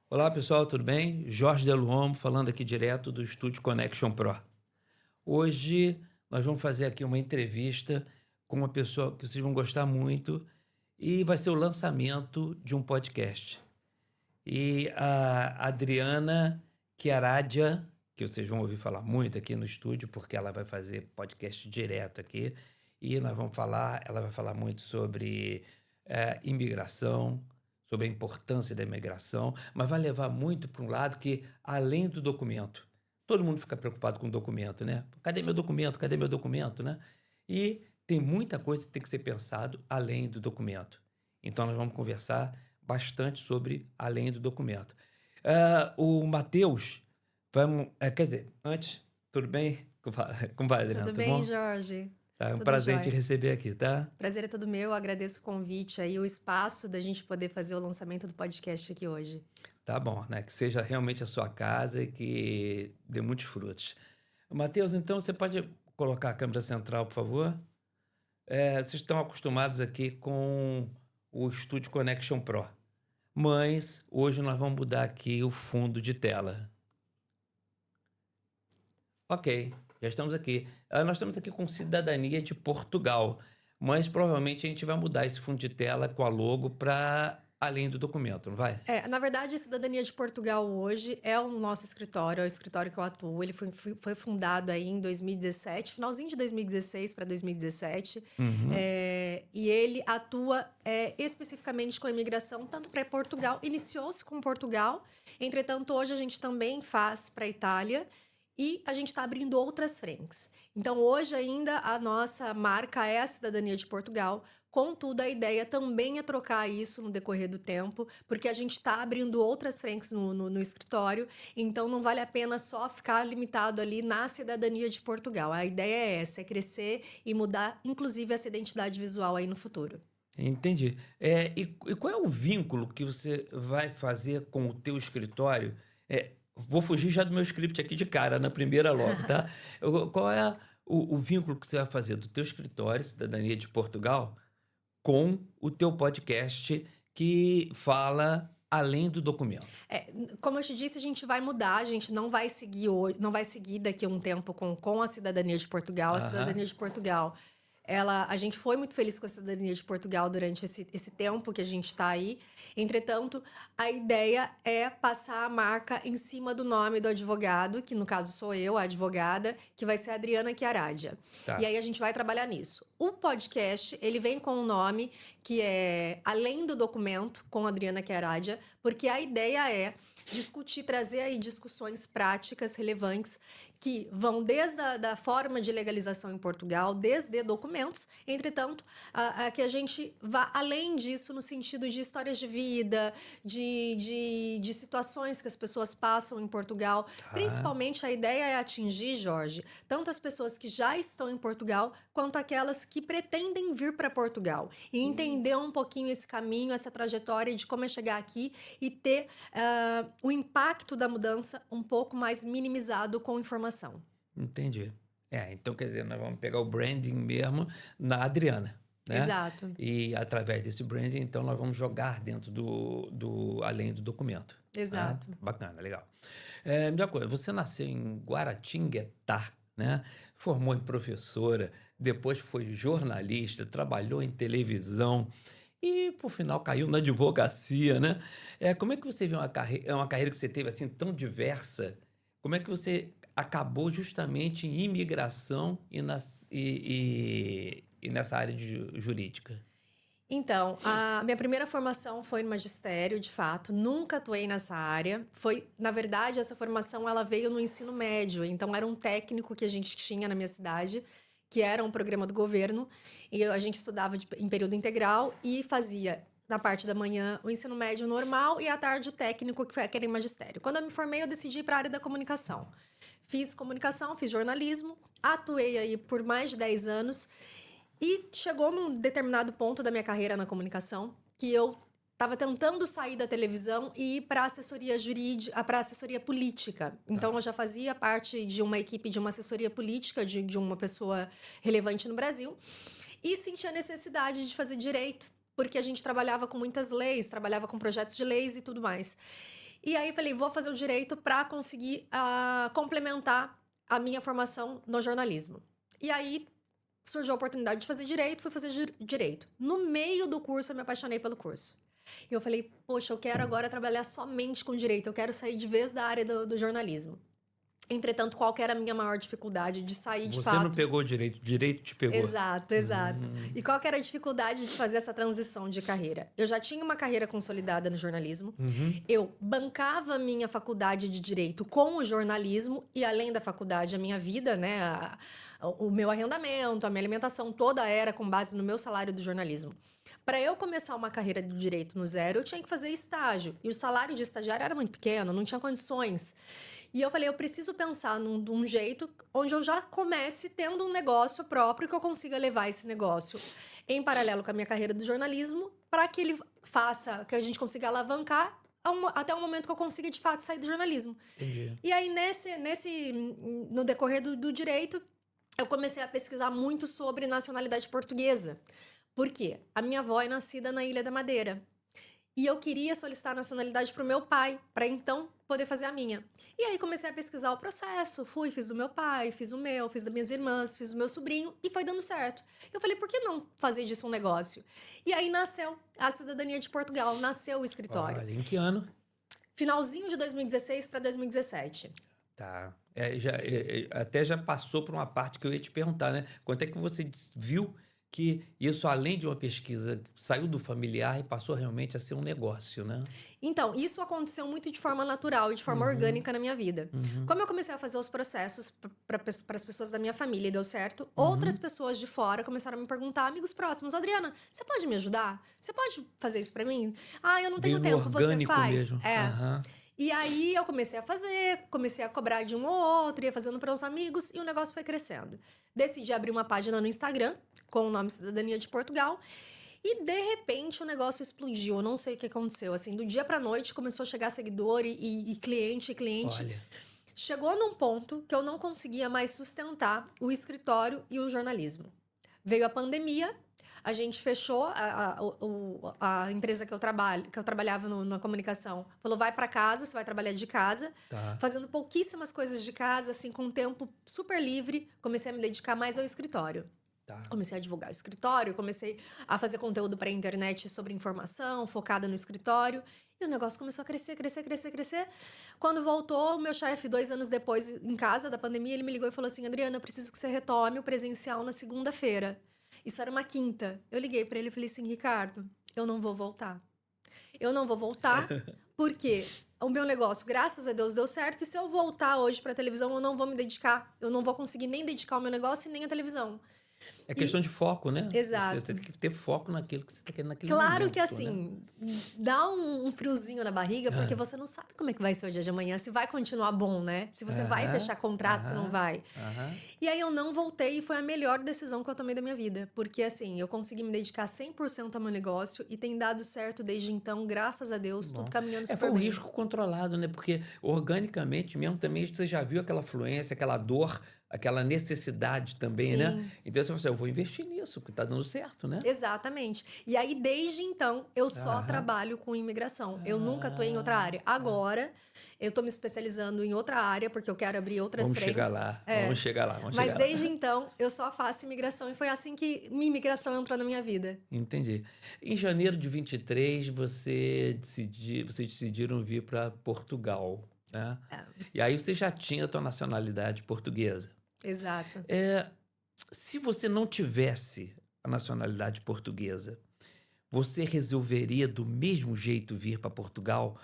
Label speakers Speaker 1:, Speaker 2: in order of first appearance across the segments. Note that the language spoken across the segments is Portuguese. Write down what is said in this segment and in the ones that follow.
Speaker 1: Olá pessoal, tudo bem? Jorge Deluomo falando aqui direto do estúdio Connection Pro. Hoje nós vamos fazer aqui uma entrevista com uma pessoa que vocês vão gostar muito e vai ser o lançamento de um podcast. E a Adriana Chiaradia, que vocês vão ouvir falar muito aqui no estúdio, porque ela vai fazer podcast direto aqui, e ela vai falar muito sobre imigração, sobre a importância da imigração, mas vai levar muito para um lado que, além do documento, todo mundo fica preocupado com o documento, né? Cadê meu documento? Cadê meu documento, né? E tem muita coisa que tem que ser pensado além do documento. Então, nós vamos conversar bastante sobre além do documento. O Matheus, quer dizer, antes, tudo bem, compadre Adriano,
Speaker 2: Tudo
Speaker 1: tá
Speaker 2: bem,
Speaker 1: bom?
Speaker 2: Jorge?
Speaker 1: Tá, é um
Speaker 2: Tudo
Speaker 1: prazer te
Speaker 2: jóia.
Speaker 1: receber aqui, tá?
Speaker 2: Prazer é todo meu, agradeço o convite aí, o espaço da gente poder fazer o lançamento do podcast aqui hoje.
Speaker 1: Tá bom, né? Que seja realmente a sua casa e que dê muitos frutos. Matheus, então você pode colocar a câmera central, por favor? Vocês estão acostumados aqui com o Estúdio Connection Pro, mas hoje nós vamos mudar aqui o fundo de tela. Ok, já estamos aqui. Nós estamos aqui com Cidadania de Portugal, mas provavelmente a gente vai mudar esse fundo de tela com a logo para além do documento, não vai?
Speaker 2: Na verdade, a Cidadania de Portugal hoje é o nosso escritório, é o escritório que eu atuo. Ele foi fundado aí em 2017, finalzinho de 2016 para 2017. E ele atua especificamente com a imigração, tanto para Portugal, iniciou-se com Portugal, entretanto, hoje a gente também faz para a Itália. E a gente está abrindo outras frentes. Então, hoje ainda a nossa marca é a Cidadania de Portugal. Contudo, a ideia também é trocar isso no decorrer do tempo, porque a gente está abrindo outras frentes no escritório. Então, não vale a pena só ficar limitado ali na Cidadania de Portugal. A ideia é essa, é crescer e mudar, inclusive, essa identidade visual aí no futuro.
Speaker 1: Entendi. E qual é o vínculo que você vai fazer com o teu escritório? Vou fugir já do meu script aqui de cara, na primeira logo, tá? Qual é o vínculo que você vai fazer do teu escritório, Cidadania de Portugal, com o teu podcast que fala além do documento?
Speaker 2: Como eu te disse, a gente vai mudar, a gente não vai seguir hoje, não vai seguir daqui a um tempo com a Cidadania de Portugal. A
Speaker 1: Aham.
Speaker 2: Cidadania de Portugal, a gente foi muito feliz com a Cidadania de Portugal durante esse tempo que a gente está aí. Entretanto, a ideia é passar a marca em cima do nome do advogado, que no caso sou eu, a advogada, que vai ser a Adriana Chiaradia. E
Speaker 1: Tá.
Speaker 2: aí a gente vai trabalhar nisso. O podcast, ele vem com um nome que é Além do Documento, com a Adriana Chiaradia, porque a ideia é discutir, trazer aí discussões práticas, relevantes, que vão desde a da forma de legalização em Portugal, desde documentos, entretanto, a que a gente vá além disso no sentido de histórias de vida, de situações que as pessoas passam em Portugal.
Speaker 1: Tá.
Speaker 2: Principalmente a ideia é atingir, Jorge, tanto as pessoas que já estão em Portugal, quanto aquelas que pretendem vir para Portugal. E entender um pouquinho esse caminho, essa trajetória de como é chegar aqui e ter o impacto da mudança um pouco mais minimizado com informação.
Speaker 1: Entendi. Então quer dizer, nós vamos pegar o branding mesmo na Adriana, né?
Speaker 2: Exato.
Speaker 1: E através desse branding, então, nós vamos jogar dentro do além do documento. Né?
Speaker 2: Exato.
Speaker 1: Bacana, legal. Melhor coisa, você nasceu em Guaratinguetá, né? Formou em professora, depois foi jornalista, trabalhou em televisão e, por final, caiu na advocacia, né? Como é que você vê uma carreira que você teve assim tão diversa? Como é que você acabou justamente em imigração e nessa área jurídica?
Speaker 2: Então, a minha primeira formação foi no magistério, de fato. Nunca atuei nessa área. Na verdade, essa formação ela veio no ensino médio. Então, era um técnico que a gente tinha na minha cidade, que era um programa do governo. E a gente estudava em período integral e fazia, na parte da manhã, o ensino médio normal e à tarde o técnico, que era em magistério. Quando eu me formei, eu decidi ir para a área da comunicação. Fiz comunicação, fiz jornalismo, atuei aí por mais de 10 anos. E chegou num determinado ponto da minha carreira na comunicação que eu estava tentando sair da televisão e ir para assessoria jurídica, para assessoria política. Então, eu já fazia parte de uma equipe de uma assessoria política de uma pessoa relevante no Brasil e sentia a necessidade de fazer direito, porque a gente trabalhava com muitas leis, trabalhava com projetos de leis e tudo mais. E aí falei, vou fazer o direito para conseguir complementar a minha formação no jornalismo. E aí surgiu a oportunidade de fazer direito, fui fazer direito. No meio do curso, eu me apaixonei pelo curso. E eu falei, poxa, eu quero agora trabalhar somente com direito, eu quero sair de vez da área do jornalismo. Entretanto, qual que era a minha maior dificuldade de sair de fato?
Speaker 1: Você não pegou direito te pegou.
Speaker 2: Exato. E qual que era a dificuldade de fazer essa transição de carreira? Eu já tinha uma carreira consolidada no jornalismo, eu bancava a minha faculdade de direito com o jornalismo e além da faculdade, a minha vida, né, o meu arrendamento, a minha alimentação toda era com base no meu salário do jornalismo. Para eu começar uma carreira de direito no zero, eu tinha que fazer estágio. E o salário de estagiário era muito pequeno, não tinha condições. E eu falei, eu preciso pensar de um jeito onde eu já comece tendo um negócio próprio que eu consiga levar esse negócio em paralelo com a minha carreira do jornalismo para que ele faça, que a gente consiga alavancar até o momento que eu consiga, de fato, sair do jornalismo.
Speaker 1: Entendi.
Speaker 2: E aí, no decorrer do direito, eu comecei a pesquisar muito sobre nacionalidade portuguesa. Por quê? A minha avó é nascida na Ilha da Madeira. E eu queria solicitar a nacionalidade para o meu pai, para então poder fazer a minha. E aí comecei a pesquisar o processo, fiz do meu pai, fiz o meu, fiz das minhas irmãs, fiz do meu sobrinho e foi dando certo. Eu falei, por que não fazer disso um negócio? E aí nasceu a cidadania de Portugal, nasceu o escritório.
Speaker 1: Olha, em que ano?
Speaker 2: Finalzinho de 2016 para 2017.
Speaker 1: Tá. Até já passou por uma parte que eu ia te perguntar, né? Quanto é que você viu que isso, além de uma pesquisa, saiu do familiar e passou realmente a ser um negócio, né?
Speaker 2: Então, isso aconteceu muito de forma natural e de forma orgânica na minha vida. Como eu comecei a fazer os processos para as pessoas da minha família e deu certo, outras pessoas de fora começaram a me perguntar, amigos próximos, Adriana, você pode me ajudar? Você pode fazer isso para mim? Ah, eu não tenho
Speaker 1: Veio no
Speaker 2: tempo, você
Speaker 1: orgânico
Speaker 2: faz?
Speaker 1: mesmo. Aham.
Speaker 2: E aí eu comecei a fazer, comecei a cobrar de um ou outro, ia fazendo para os amigos e o negócio foi crescendo. Decidi abrir uma página no Instagram com o nome Cidadania de Portugal e de repente o negócio explodiu. Eu não sei o que aconteceu. Assim, do dia para noite começou a chegar seguidor e cliente.
Speaker 1: Olha.
Speaker 2: Chegou num ponto que eu não conseguia mais sustentar o escritório e o jornalismo. Veio a pandemia. A gente fechou a empresa que eu trabalhava na comunicação. Falou, vai para casa, você vai trabalhar de casa.
Speaker 1: Tá.
Speaker 2: Fazendo pouquíssimas coisas de casa, assim, com um tempo super livre. Comecei a me dedicar mais ao escritório.
Speaker 1: Tá.
Speaker 2: Comecei a divulgar o escritório, comecei a fazer conteúdo para a internet sobre informação, focada no escritório. E o negócio começou a crescer. Quando voltou, o meu chefe, 2 anos depois, em casa da pandemia, ele me ligou e falou assim, Adriana, eu preciso que você retome o presencial na segunda-feira. Isso era uma quinta. Eu liguei para ele e falei assim, Ricardo, eu não vou voltar. Eu não vou voltar porque o meu negócio, graças a Deus, deu certo. E se eu voltar hoje para a televisão, eu não vou me dedicar. Eu não vou conseguir nem dedicar o meu negócio e nem a televisão.
Speaker 1: É questão de foco, né?
Speaker 2: Exato.
Speaker 1: Você tem que ter foco naquilo que você está querendo naquele
Speaker 2: Claro
Speaker 1: momento,
Speaker 2: que assim, dá um friozinho na barriga, porque você não sabe como é que vai ser o dia de amanhã, se vai continuar bom, né? Se você vai fechar contrato, se não vai. E aí eu não voltei e foi a melhor decisão que eu tomei da minha vida. Porque assim, eu consegui me dedicar 100% ao meu negócio e tem dado certo desde então, graças a Deus, tudo caminhando super
Speaker 1: foi um
Speaker 2: bem.
Speaker 1: risco controlado, né? Porque organicamente mesmo também você já viu aquela fluência, aquela dor, aquela necessidade também, né?
Speaker 2: Sim.
Speaker 1: Então você falou assim, eu vou investir nisso, porque tá dando certo, né?
Speaker 2: Exatamente. E aí, desde então, eu só trabalho com imigração. Eu nunca atuei em outra área. Agora, eu tô me especializando em outra área, porque eu quero abrir outras
Speaker 1: Vamos
Speaker 2: frentes.
Speaker 1: chegar lá, vamos chegar lá.
Speaker 2: Mas desde então, eu só faço imigração. E foi assim que minha imigração entrou na minha vida.
Speaker 1: Entendi. Em janeiro de 23, vocês decidiram vir para Portugal, né? E aí você já tinha a tua nacionalidade portuguesa.
Speaker 2: Exato.
Speaker 1: Se você não tivesse a nacionalidade portuguesa, você resolveria do mesmo jeito vir para Portugal?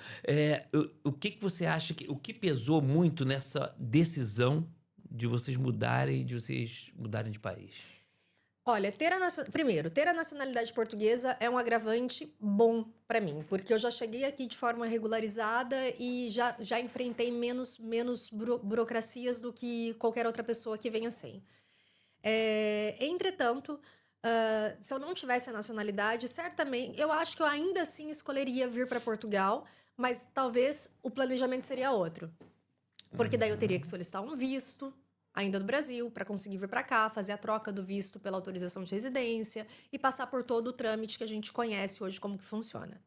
Speaker 1: O que você acha o que pesou muito nessa decisão de vocês mudarem de país?
Speaker 2: Olha, primeiro, ter a nacionalidade portuguesa é um agravante bom para mim, porque eu já cheguei aqui de forma regularizada e já enfrentei menos burocracias do que qualquer outra pessoa que venha sem. Entretanto, se eu não tivesse a nacionalidade, certamente, eu acho que eu ainda assim escolheria vir para Portugal, mas talvez o planejamento seria outro. Porque daí eu teria que solicitar um visto, ainda do Brasil, para conseguir vir para cá, fazer a troca do visto pela autorização de residência e passar por todo o trâmite que a gente conhece hoje como que funciona.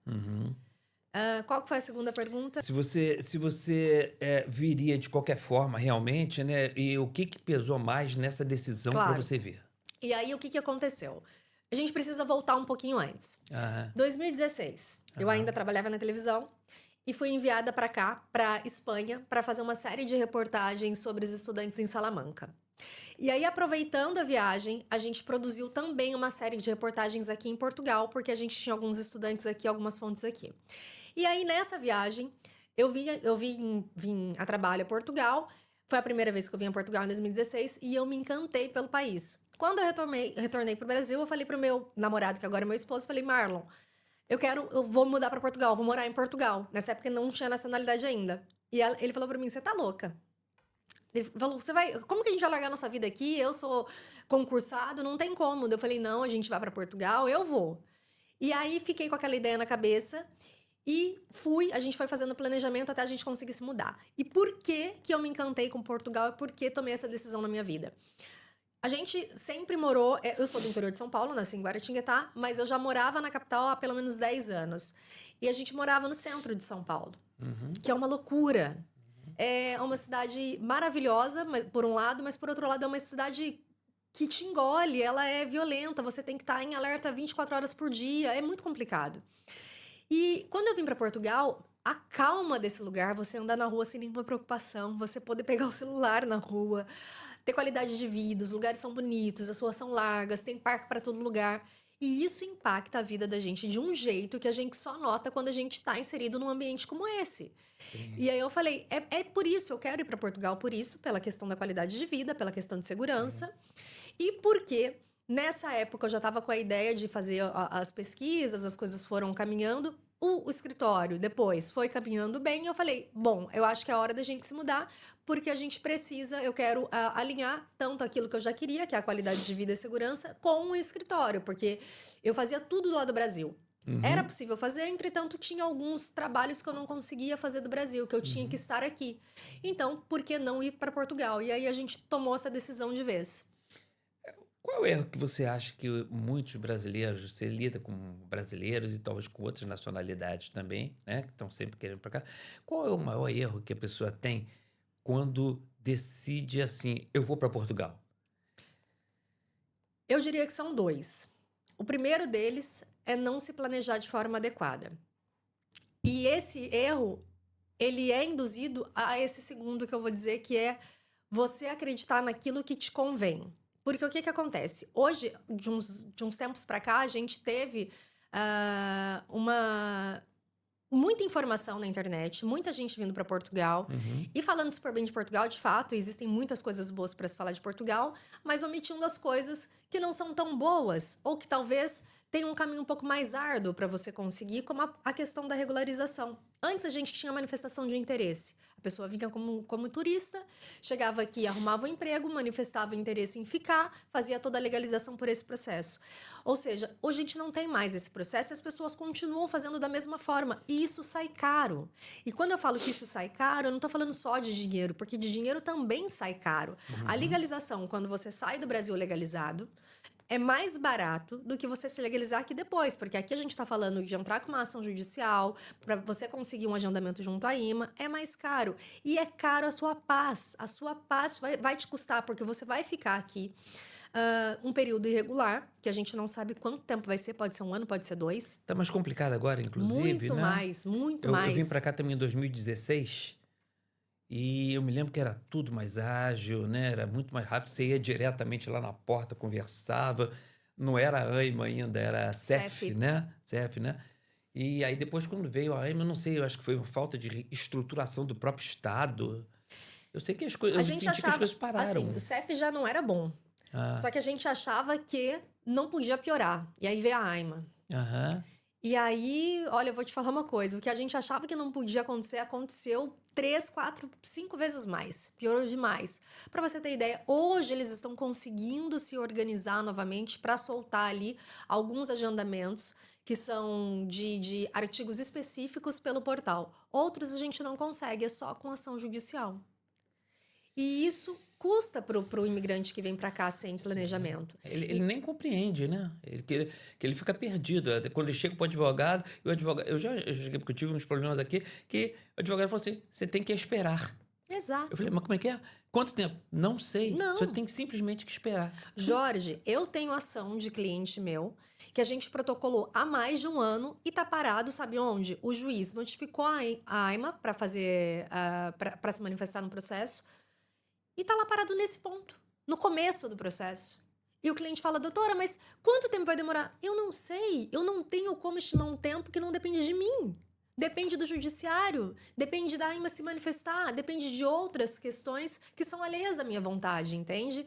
Speaker 2: Qual que foi a segunda pergunta?
Speaker 1: Se você viria de qualquer forma, realmente, né? E o que pesou mais nessa decisão para
Speaker 2: Claro.
Speaker 1: você vir?
Speaker 2: E aí, o que aconteceu? A gente precisa voltar um pouquinho antes.
Speaker 1: Aham,
Speaker 2: 2016, eu ainda trabalhava na televisão e fui enviada para cá, para Espanha, para fazer uma série de reportagens sobre os estudantes em Salamanca. E aí, aproveitando a viagem, a gente produziu também uma série de reportagens aqui em Portugal, porque a gente tinha alguns estudantes aqui, algumas fontes aqui. E aí, nessa viagem, vim a trabalho a Portugal. Foi a primeira vez que eu vim a Portugal em 2016 e eu me encantei pelo país. Quando eu retornei para o Brasil, eu falei pro meu namorado, que agora é meu esposo, falei, Marlon, eu vou mudar para Portugal, vou morar em Portugal. Nessa época ele não tinha nacionalidade ainda. E ele falou para mim, você tá louca? Ele falou, como que a gente vai largar nossa vida aqui? Eu sou concursado, não tem como. Eu falei, não, a gente vai para Portugal, eu vou. E aí fiquei com aquela ideia na cabeça e a gente foi fazendo planejamento até a gente conseguir se mudar. E por que eu me encantei com Portugal e por que tomei essa decisão na minha vida? A gente sempre morou, eu sou do interior de São Paulo, nasci em Guaratinguetá, mas eu já morava na capital há pelo menos 10 anos. E a gente morava no centro de São Paulo, que é uma loucura. É uma cidade maravilhosa, por um lado, mas por outro lado é uma cidade que te engole, ela é violenta, você tem que estar em alerta 24 horas por dia, é muito complicado. E quando eu vim para Portugal, a calma desse lugar, você andar na rua sem nenhuma preocupação, você poder pegar o celular na rua, ter qualidade de vida, os lugares são bonitos, as ruas são largas, tem parque para todo lugar. E isso impacta a vida da gente de um jeito que a gente só nota quando a gente está inserido num ambiente como esse. E aí eu falei, é por isso, eu quero ir para Portugal, por isso, pela questão da qualidade de vida, pela questão de segurança. E porque nessa época eu já estava com a ideia de fazer as pesquisas, as coisas foram caminhando. O escritório depois foi caminhando bem. E eu falei, bom, eu acho que é hora da gente se mudar, porque a gente precisa, eu quero alinhar tanto aquilo que eu já queria, que é a qualidade de vida e segurança, com o escritório, porque eu fazia tudo lá do Brasil. Era possível fazer, entretanto, tinha alguns trabalhos que eu não conseguia fazer do Brasil, que eu tinha que estar aqui. Então, por que não ir para Portugal? E aí a gente tomou essa decisão de vez.
Speaker 1: Qual é o erro que você acha que muitos brasileiros, você lida com brasileiros e talvez com outras nacionalidades também, né, que estão sempre querendo para cá, qual é o maior erro que a pessoa tem quando decide assim, eu vou para Portugal?
Speaker 2: Eu diria que são dois. O primeiro deles é não se planejar de forma adequada. E esse erro, ele é induzido a esse segundo que eu vou dizer, que é você acreditar naquilo que te convém. Porque o que acontece? Hoje, de uns tempos para cá, a gente teve muita informação na internet, muita gente vindo para Portugal. E falando super bem de Portugal, de fato, existem muitas coisas boas para se falar de Portugal, mas omitindo as coisas que não são tão boas, ou que talvez tenham um caminho um pouco mais árduo para você conseguir, como a questão da regularização. Antes a gente tinha manifestação de interesse. A pessoa vinha como turista, chegava aqui, arrumava um emprego, manifestava interesse em ficar, fazia toda a legalização por esse processo. Ou seja, hoje a gente não tem mais esse processo e as pessoas continuam fazendo da mesma forma. E isso sai caro. E quando eu falo que isso sai caro, eu não estou falando só de dinheiro, porque de dinheiro também sai caro. A legalização, quando você sai do Brasil legalizado, é mais barato do que você se legalizar aqui depois, porque aqui a gente está falando de entrar com uma ação judicial, para você conseguir um agendamento junto à IMA, é mais caro. E é caro a sua paz. A sua paz vai te custar, porque você vai ficar aqui um período irregular, que a gente não sabe quanto tempo vai ser, pode ser 1 ano, pode ser 2.
Speaker 1: Tá mais complicado agora, inclusive,
Speaker 2: Muito
Speaker 1: né?
Speaker 2: mais, muito
Speaker 1: Eu
Speaker 2: mais.
Speaker 1: vim para cá também em 2016 e eu me lembro que era tudo mais ágil, né? Era muito mais rápido. Você ia diretamente lá na porta, conversava. Não era a AIMA ainda, era a CEF, né? CEF, né? E aí depois, quando veio a AIMA, eu não sei, eu acho que foi uma falta de estruturação do próprio Estado. Eu sei que as coisas,
Speaker 2: A
Speaker 1: eu
Speaker 2: gente
Speaker 1: senti que as coisas pararam.
Speaker 2: assim, o CEF já não era bom. Só que a gente achava que não podia piorar. E aí veio a AIMA.
Speaker 1: Aham.
Speaker 2: E aí, olha, eu vou te falar uma coisa. O que a gente achava que não podia acontecer, aconteceu 3, 4, 5 vezes mais. Piorou demais. Para você ter ideia, hoje eles estão conseguindo se organizar novamente para soltar ali alguns agendamentos que são de artigos específicos pelo portal. Outros a gente não consegue, é só com ação judicial. E isso custa pro imigrante que vem para cá sem planejamento.
Speaker 1: Ele nem compreende, né? Que ele fica perdido. Quando ele chega para o advogado, e o advogado... Eu cheguei porque eu tive uns problemas aqui, que o advogado falou assim, você tem que esperar.
Speaker 2: Exato.
Speaker 1: Eu falei, mas como é que é? Quanto tempo? Não sei.
Speaker 2: Não.
Speaker 1: Você tem simplesmente que esperar.
Speaker 2: Jorge, eu tenho ação de cliente meu que a gente protocolou há mais de um ano e tá parado, sabe onde? O juiz notificou a AIMA para fazer, para se manifestar no processo e tá lá parado nesse ponto, no começo do processo. E o cliente fala, doutora, mas quanto tempo vai demorar? Eu não sei, eu não tenho como estimar um tempo que não depende de mim. Depende do judiciário, depende da AIMA se manifestar, depende de outras questões que são alheias à minha vontade, entende?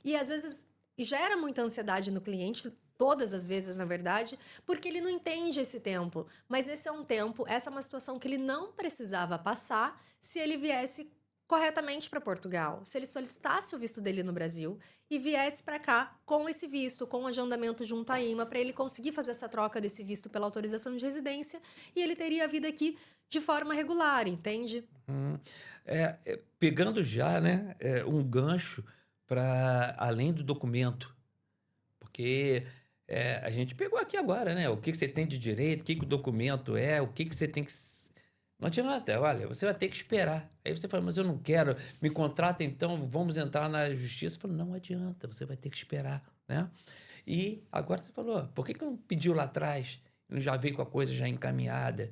Speaker 2: E às vezes gera muita ansiedade no cliente, todas as vezes, na verdade, porque ele não entende esse tempo. Mas esse é um tempo, essa é uma situação que ele não precisava passar se ele viesse corretamente para Portugal. Se ele solicitasse o visto dele no Brasil e viesse para cá com esse visto, com o agendamento junto à IMA, para ele conseguir fazer essa troca desse visto pela autorização de residência, e ele teria a vida aqui de forma regular, entende?
Speaker 1: Pegando já, né, um gancho para além do documento, porque a gente pegou aqui agora, né, o que você tem de direito, o que o documento é, o que você tem que... Não adianta, olha, você vai ter que esperar. Aí você fala, mas eu não quero, me contrata então, vamos entrar na justiça. Eu falo, não adianta, você vai ter que esperar, né? E agora você falou, por que não pediu lá atrás? Não já veio com a coisa já encaminhada?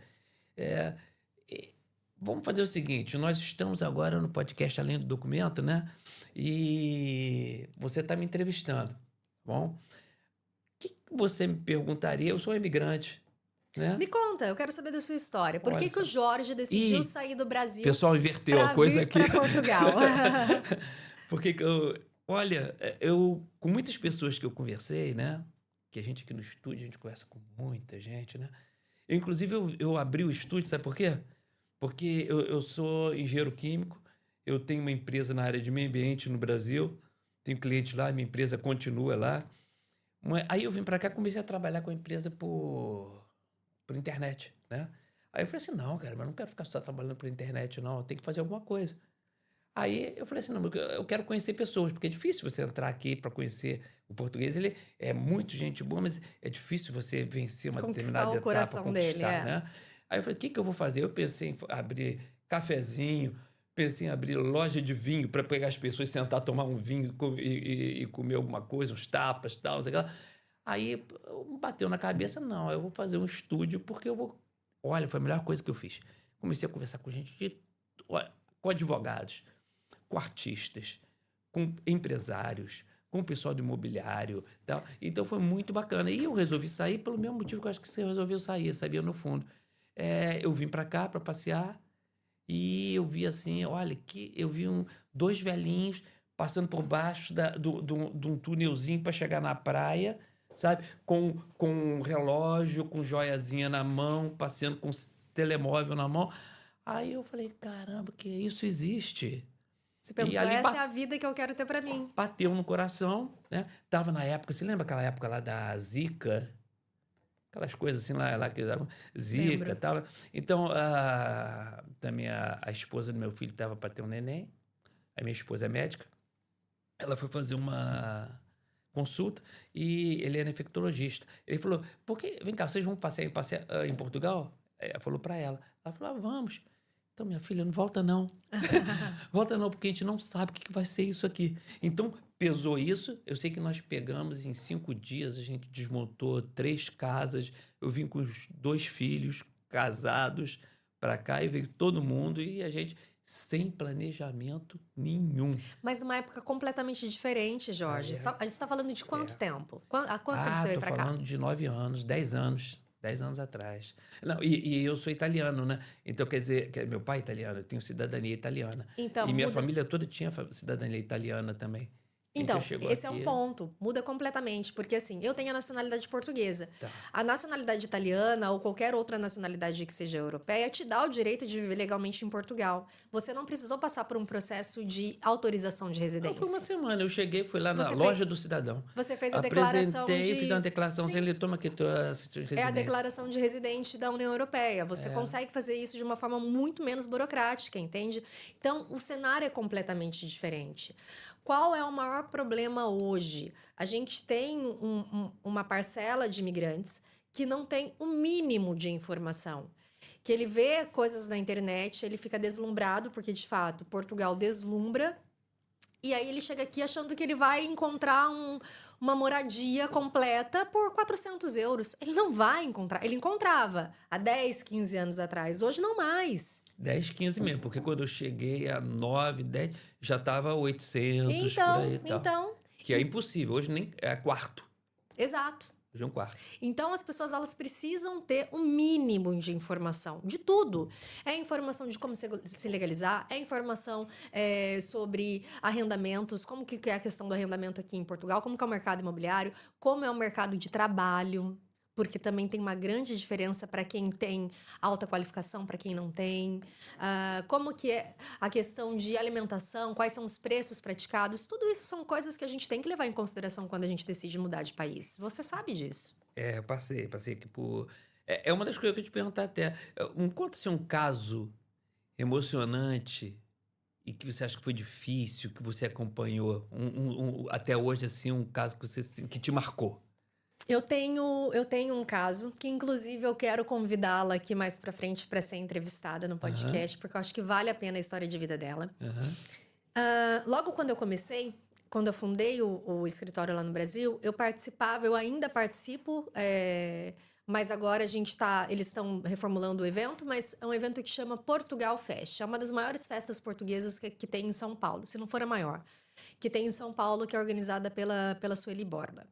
Speaker 1: Vamos fazer o seguinte, nós estamos agora no podcast Além do Documento, né? E você está me entrevistando, bom? O que você me perguntaria? Eu sou imigrante. Né?
Speaker 2: Me conta, eu quero saber da sua história. Por que o Jorge decidiu sair do Brasil?
Speaker 1: O pessoal inverteu a coisa aqui.
Speaker 2: Para Portugal.
Speaker 1: Porque com muitas pessoas que eu conversei, né? Que a gente aqui no estúdio, a gente conversa com muita gente, né? Inclusive, eu abri o estúdio, sabe por quê? Porque eu sou engenheiro químico, eu tenho uma empresa na área de meio ambiente no Brasil, tenho cliente lá, minha empresa continua lá. Aí eu vim para cá e comecei a trabalhar com a empresa por internet, né? Aí eu falei assim, não, cara, mas eu não quero ficar só trabalhando por internet, não, eu tenho que fazer alguma coisa. Aí eu falei assim, não, eu quero conhecer pessoas, porque é difícil você entrar aqui para conhecer o português, ele é muito gente boa, mas é difícil você vencer uma determinada etapa,
Speaker 2: coração dele,
Speaker 1: né? Aí eu falei, o que eu vou fazer? Eu pensei em abrir cafezinho, pensei em abrir loja de vinho para pegar as pessoas, sentar, tomar um vinho e comer alguma coisa, uns tapas, tal, não sei o que lá. Aí bateu na cabeça, não, eu vou fazer um estúdio porque eu vou... Olha, foi a melhor coisa que eu fiz. Comecei a conversar com gente, com advogados, com artistas, com empresários, com o pessoal do imobiliário. Tal. Então foi muito bacana. E eu resolvi sair pelo mesmo motivo que eu acho que você resolveu sair, sabia, no fundo. Eu vim para cá para passear e eu vi assim, olha, eu vi dois velhinhos passando por baixo de um túnelzinho para chegar na praia, sabe? Com um relógio, com joiazinha na mão, passeando com telemóvel na mão. Aí eu falei, caramba, que isso existe.
Speaker 2: Você pensou, essa é a vida que eu quero ter para mim.
Speaker 1: Bateu no coração, né? Tava na época, você lembra aquela época lá da Zika? Aquelas coisas assim lá que Zika e tal. Então, a esposa do meu filho estava para ter um neném. A minha esposa é médica. Ela foi fazer uma consulta e ele era infectologista. Ele falou, vem cá, vocês vão passear em Portugal? Ela falou para ela. Ela falou, vamos. Então, minha filha, não volta não. Volta não, porque a gente não sabe o que vai ser isso aqui. Então, pesou isso. Eu sei que nós pegamos em 5 dias, a gente desmontou 3 casas. Eu vim com os 2 filhos casados para cá e veio todo mundo e a gente... sem planejamento nenhum.
Speaker 2: Mas numa época completamente diferente, Jorge. A gente está falando de quanto tempo? Há quanto tempo você veio para cá?
Speaker 1: Estou falando de 9 anos, 10 anos. 10 anos atrás. Não, e eu sou italiano, né? Então, quer dizer, meu pai é italiano, eu tenho cidadania italiana.
Speaker 2: Então,
Speaker 1: e minha família toda tinha cidadania italiana também. Quem já
Speaker 2: Então,
Speaker 1: chegou
Speaker 2: esse é um
Speaker 1: aqui...
Speaker 2: ponto, muda completamente, porque assim, eu tenho a nacionalidade portuguesa.
Speaker 1: Tá.
Speaker 2: A nacionalidade italiana ou qualquer outra nacionalidade que seja europeia te dá o direito de viver legalmente em Portugal. Você não precisou passar por um processo de autorização de
Speaker 1: Não, foi uma
Speaker 2: residência.
Speaker 1: semana. Eu cheguei, fui lá na
Speaker 2: Você fez,
Speaker 1: loja do cidadão.
Speaker 2: você fez a declaração
Speaker 1: Apresentei, fiz uma
Speaker 2: de.
Speaker 1: declaração.
Speaker 2: Sim,
Speaker 1: Ele toma aqui tua
Speaker 2: é a
Speaker 1: residência.
Speaker 2: declaração de residente da União Europeia. Você
Speaker 1: É.
Speaker 2: consegue fazer isso de uma forma muito menos burocrática, entende? Então, o cenário é completamente diferente. Qual é o maior problema hoje? A gente tem uma parcela de imigrantes que não tem o mínimo de informação. Que ele vê coisas na internet, ele fica deslumbrado, porque de fato Portugal deslumbra. E aí ele chega aqui achando que ele vai encontrar uma moradia completa por 400 euros. Ele não vai encontrar. Ele encontrava há 10, 15 anos atrás. Hoje não mais.
Speaker 1: 10, 15 mesmo, porque quando eu cheguei a 9, 10, já estava 800 por aí e tal.
Speaker 2: Então,
Speaker 1: Que é impossível. Hoje nem é quarto.
Speaker 2: exato.
Speaker 1: Hoje é um quarto.
Speaker 2: Então, as pessoas elas precisam ter o mínimo de informação, de tudo. É informação de como se legalizar, é informação sobre arrendamentos, como que é a questão do arrendamento aqui em Portugal, como que é o mercado imobiliário, como é o mercado de trabalho, porque também tem uma grande diferença para quem tem alta qualificação, para quem não tem. Como que é a questão de alimentação, quais são os preços praticados. Tudo isso são coisas que a gente tem que levar em consideração quando a gente decide mudar de país. Você sabe disso.
Speaker 1: É, eu passei aqui por... É uma das coisas que eu ia te perguntar até. Conta-se um caso emocionante e que você acha que foi difícil, que você acompanhou, até hoje, assim, um caso que te marcou.
Speaker 2: Eu tenho um caso que, inclusive, eu quero convidá-la aqui mais pra frente para ser entrevistada no podcast, porque eu acho que vale a pena a história de vida dela. Logo quando eu comecei, quando eu fundei o escritório lá no Brasil, eu ainda participo, mas agora eles estão reformulando o evento, mas é um evento que chama Portugal Fest. É uma das maiores festas portuguesas que tem em São Paulo, se não for a maior, que tem em São Paulo, que é organizada pela Sueli Borba.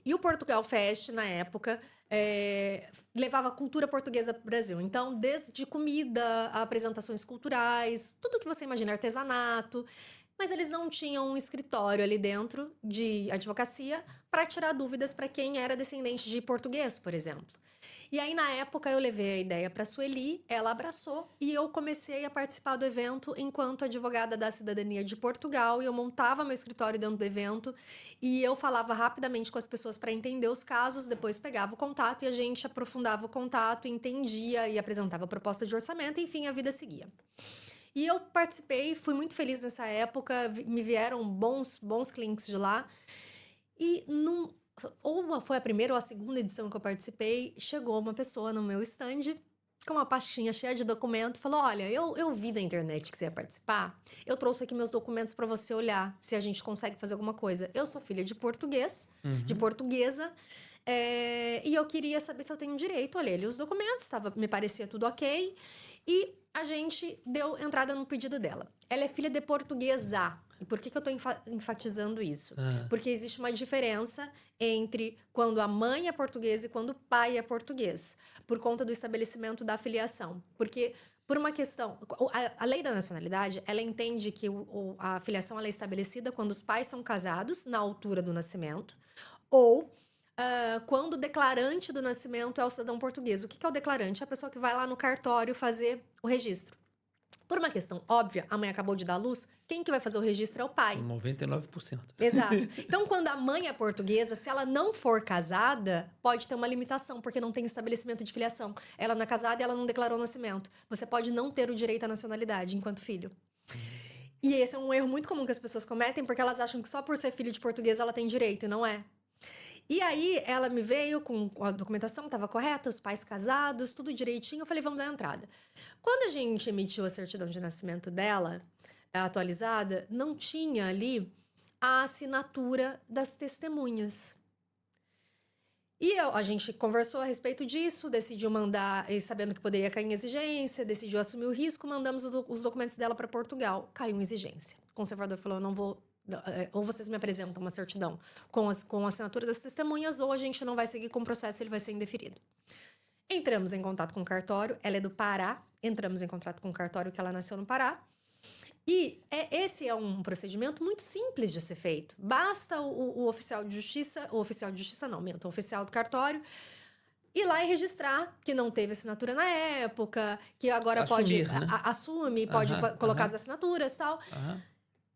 Speaker 2: E o Portugal Fest, na época, levava a cultura portuguesa para o Brasil. Então, desde comida, a apresentações culturais, tudo que você imagina, artesanato. Mas eles não tinham um escritório ali dentro de advocacia para tirar dúvidas para quem era descendente de português, por exemplo. E aí, na época, eu levei a ideia para a Sueli, ela abraçou e eu comecei a participar do evento enquanto advogada da cidadania de Portugal. E eu montava meu escritório dentro do evento e eu falava rapidamente com as pessoas para entender os casos, depois pegava o contato e a gente aprofundava o contato, entendia e apresentava a proposta de orçamento, enfim, a vida seguia. E eu participei, fui muito feliz nessa época, me vieram bons clientes de lá. E ou foi a primeira ou a segunda edição que eu participei, chegou uma pessoa no meu stand com uma pastinha cheia de documento, falou: olha, eu vi na internet que você ia participar, eu trouxe aqui meus documentos para você olhar, se a gente consegue fazer alguma coisa. Eu sou filha de português, de portuguesa, e eu queria saber se eu tenho direito. Olhei ali os documentos, me parecia tudo ok, e a gente deu entrada no pedido dela. Ela é filha de portuguesa. E por que eu estou enfatizando isso? Porque existe uma diferença entre quando a mãe é portuguesa e quando o pai é português, por conta do estabelecimento da filiação. Porque, por uma questão... A lei da nacionalidade, ela entende que a filiação ela é estabelecida quando os pais são casados, na altura do nascimento, ou... quando o declarante do nascimento é o cidadão português. O que é o declarante? É a pessoa que vai lá no cartório fazer o registro. Por uma questão óbvia, a mãe acabou de dar à luz, quem que vai fazer o registro é o pai.
Speaker 1: 99%.
Speaker 2: Exato. Então, quando a mãe é portuguesa, se ela não for casada, pode ter uma limitação, porque não tem estabelecimento de filiação. Ela não é casada e ela não declarou o nascimento. Você pode não ter o direito à nacionalidade enquanto filho. E esse é um erro muito comum que as pessoas cometem, porque elas acham que só por ser filho de português ela tem direito, e não é. E aí, ela me veio com a documentação que estava correta, os pais casados, tudo direitinho. Eu falei, vamos dar entrada. Quando a gente emitiu a certidão de nascimento dela, atualizada, não tinha ali a assinatura das testemunhas. E a gente conversou a respeito disso, decidiu mandar, sabendo que poderia cair em exigência, decidiu assumir o risco, mandamos os documentos dela para Portugal. Caiu em exigência. O conservador falou, eu não vou... Ou vocês me apresentam uma certidão com a assinatura das testemunhas, ou a gente não vai seguir com o processo, ele vai ser indeferido. Entramos em contato com o cartório, ela é do Pará, entramos em contato com o cartório que ela nasceu no Pará, Esse é um procedimento muito simples de ser feito. Basta o oficial de justiça, o oficial de justiça não, minto, o oficial do cartório, ir lá e registrar que não teve assinatura na época, que agora
Speaker 1: Assumir,
Speaker 2: pode,
Speaker 1: né?
Speaker 2: assume, pode colocar as assinaturas e tal.
Speaker 1: Aham.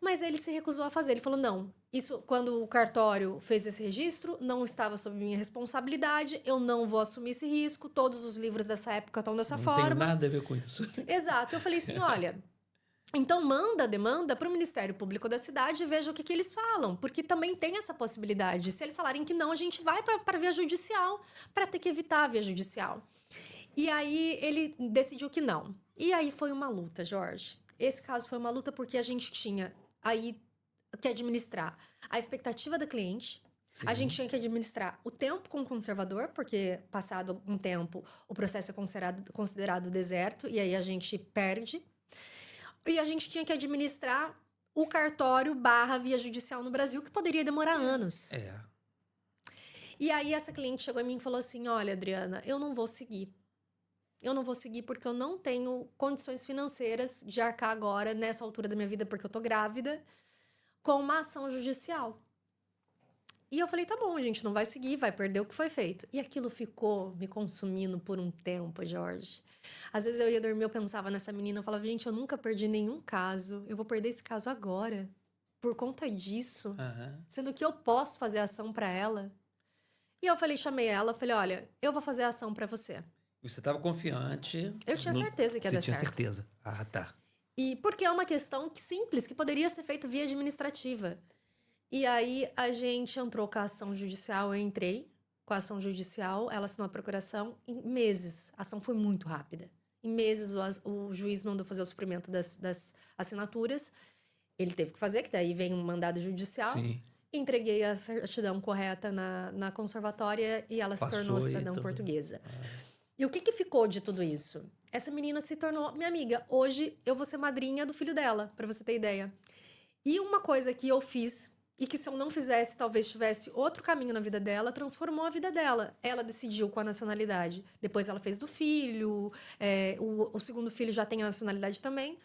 Speaker 2: Mas ele se recusou a fazer. Ele falou: não, isso, quando o cartório fez esse registro, não estava sob minha responsabilidade, eu não vou assumir esse risco, todos os livros dessa época estão dessa
Speaker 1: Não
Speaker 2: forma.
Speaker 1: tem nada a ver com isso.
Speaker 2: Exato. Eu falei assim: olha. Então, manda a demanda para o Ministério Público da cidade e veja o que eles falam, porque também tem essa possibilidade. Se eles falarem que não, a gente vai para a via judicial, para ter que evitar a via judicial. E aí ele decidiu que não. E aí foi uma luta, Jorge. Esse caso foi uma luta porque a gente tinha aí que administrar a expectativa da cliente.
Speaker 1: Sim.
Speaker 2: A gente tinha que administrar o tempo com o conservador, porque passado um tempo o processo é considerado deserto e aí a gente perde. E a gente tinha que administrar o cartório / via judicial no Brasil, que poderia demorar anos.
Speaker 1: É.
Speaker 2: E aí essa cliente chegou em mim e falou assim: olha, Adriana, eu não vou seguir. Eu não vou seguir porque eu não tenho condições financeiras de arcar agora, nessa altura da minha vida, porque eu tô grávida, com uma ação judicial. E eu falei: tá bom, a gente não vai seguir, vai perder o que foi feito. E aquilo ficou me consumindo por um tempo, Jorge. Às vezes eu ia dormir, eu pensava nessa menina, eu falava: gente, eu nunca perdi nenhum caso, eu vou perder esse caso agora, por conta disso, sendo que eu posso fazer ação pra ela. E eu chamei ela, falei: olha, eu vou fazer a ação pra você.
Speaker 1: E você estava confiante?
Speaker 2: Eu tinha certeza que ia dar certo.
Speaker 1: Você tinha certeza? Ah, tá.
Speaker 2: E porque é uma questão simples, que poderia ser feita via administrativa. E aí a gente entrou com a ação judicial, eu entrei com a ação judicial, ela assinou a procuração em meses. A ação foi muito rápida. Em meses o juiz mandou fazer o suprimento das assinaturas. Ele teve que fazer, que daí vem um mandado judicial.
Speaker 1: Sim.
Speaker 2: Entreguei a certidão correta na conservatória e ela se tornou cidadã portuguesa. E o que ficou de tudo isso? Essa menina se tornou minha amiga. Hoje eu vou ser madrinha do filho dela, pra você ter ideia. E uma coisa que eu fiz, e que se eu não fizesse, talvez tivesse outro caminho na vida dela, transformou a vida dela. Ela decidiu com a nacionalidade. Depois ela fez do filho, o segundo filho já tem a nacionalidade também.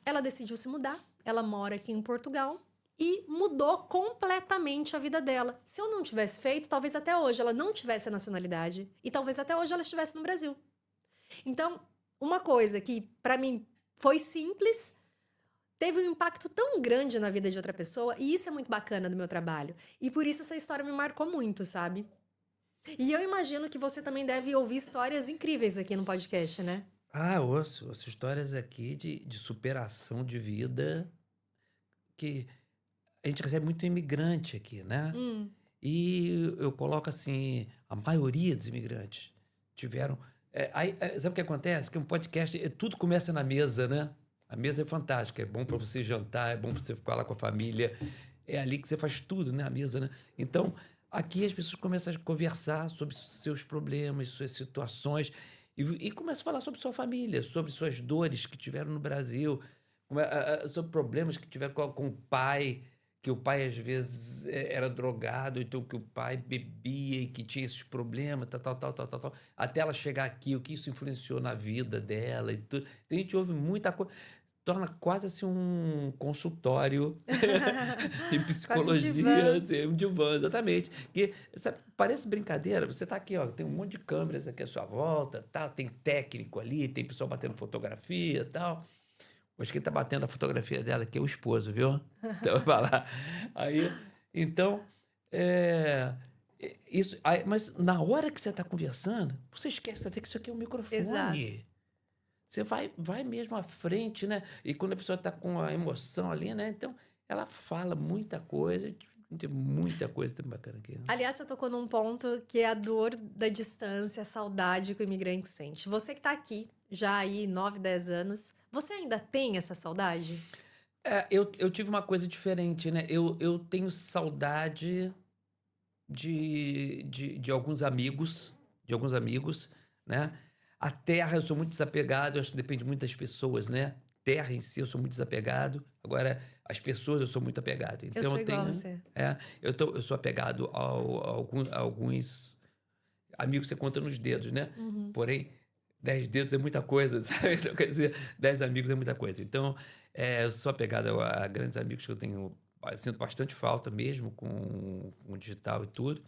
Speaker 2: Ela decidiu se mudar, ela mora aqui em Portugal e mudou completamente a vida dela. Se eu não tivesse feito, talvez até hoje ela não tivesse a nacionalidade e talvez até hoje ela estivesse no Brasil. Então, uma coisa que para mim foi simples, teve um impacto tão grande na vida de outra pessoa, e isso é muito bacana do meu trabalho. E por isso essa história me marcou muito, sabe? E eu imagino que você também deve ouvir histórias incríveis aqui no podcast, né?
Speaker 1: Ah, ouço histórias aqui de superação de vida, que a gente recebe muito imigrante aqui, né? E eu coloco assim, a maioria dos imigrantes tiveram... sabe o que acontece? Que um podcast, tudo começa na mesa, né? A mesa é fantástica, é bom para você jantar, é bom para você ficar lá com a família. É ali que você faz tudo, né? A mesa, né? Então, aqui as pessoas começam a conversar sobre seus problemas, suas situações, e começam a falar sobre sua família, sobre suas dores que tiveram no Brasil, sobre problemas que tiveram com o pai, que o pai às vezes era drogado, então que o pai bebia e que tinha esses problemas, tal, até ela chegar aqui, o que isso influenciou na vida dela e tudo. Então, a gente ouve muita coisa, torna quase assim um consultório em psicologia, um divã, exatamente. Que, sabe, parece brincadeira, você tá aqui, ó, tem um monte de câmeras aqui à sua volta, tal, tem técnico ali, tem pessoal batendo fotografia e tal. Hoje quem tá batendo a fotografia dela aqui é o esposo, viu? Então, vai falar. Então, mas na hora que você tá conversando, você esquece até que isso aqui é um microfone.
Speaker 2: Exato.
Speaker 1: Você vai mesmo à frente, né? E quando a pessoa tá com a emoção ali, né? Então, ela fala muita coisa, tem muita coisa tão bacana aqui. Né?
Speaker 2: Aliás, você tocou num ponto que é a dor da distância, a saudade que o imigrante sente. Você que tá aqui, já aí 9, 10 anos, você ainda tem essa saudade?
Speaker 1: Eu tive uma coisa diferente, né? Eu tenho saudade de alguns amigos, né? A terra eu sou muito desapegado, eu acho que depende muito das pessoas, né? Terra em si eu sou muito desapegado, agora as pessoas eu sou muito apegado. Então,
Speaker 2: eu sou igual a você.
Speaker 1: Eu sou apegado a alguns amigos que você conta nos dedos, né? Porém, 10 dedos é muita coisa, sabe? Então, quer dizer, 10 amigos é muita coisa. Então, Eu sou apegado a grandes amigos que eu tenho, sinto bastante falta mesmo com o digital e tudo.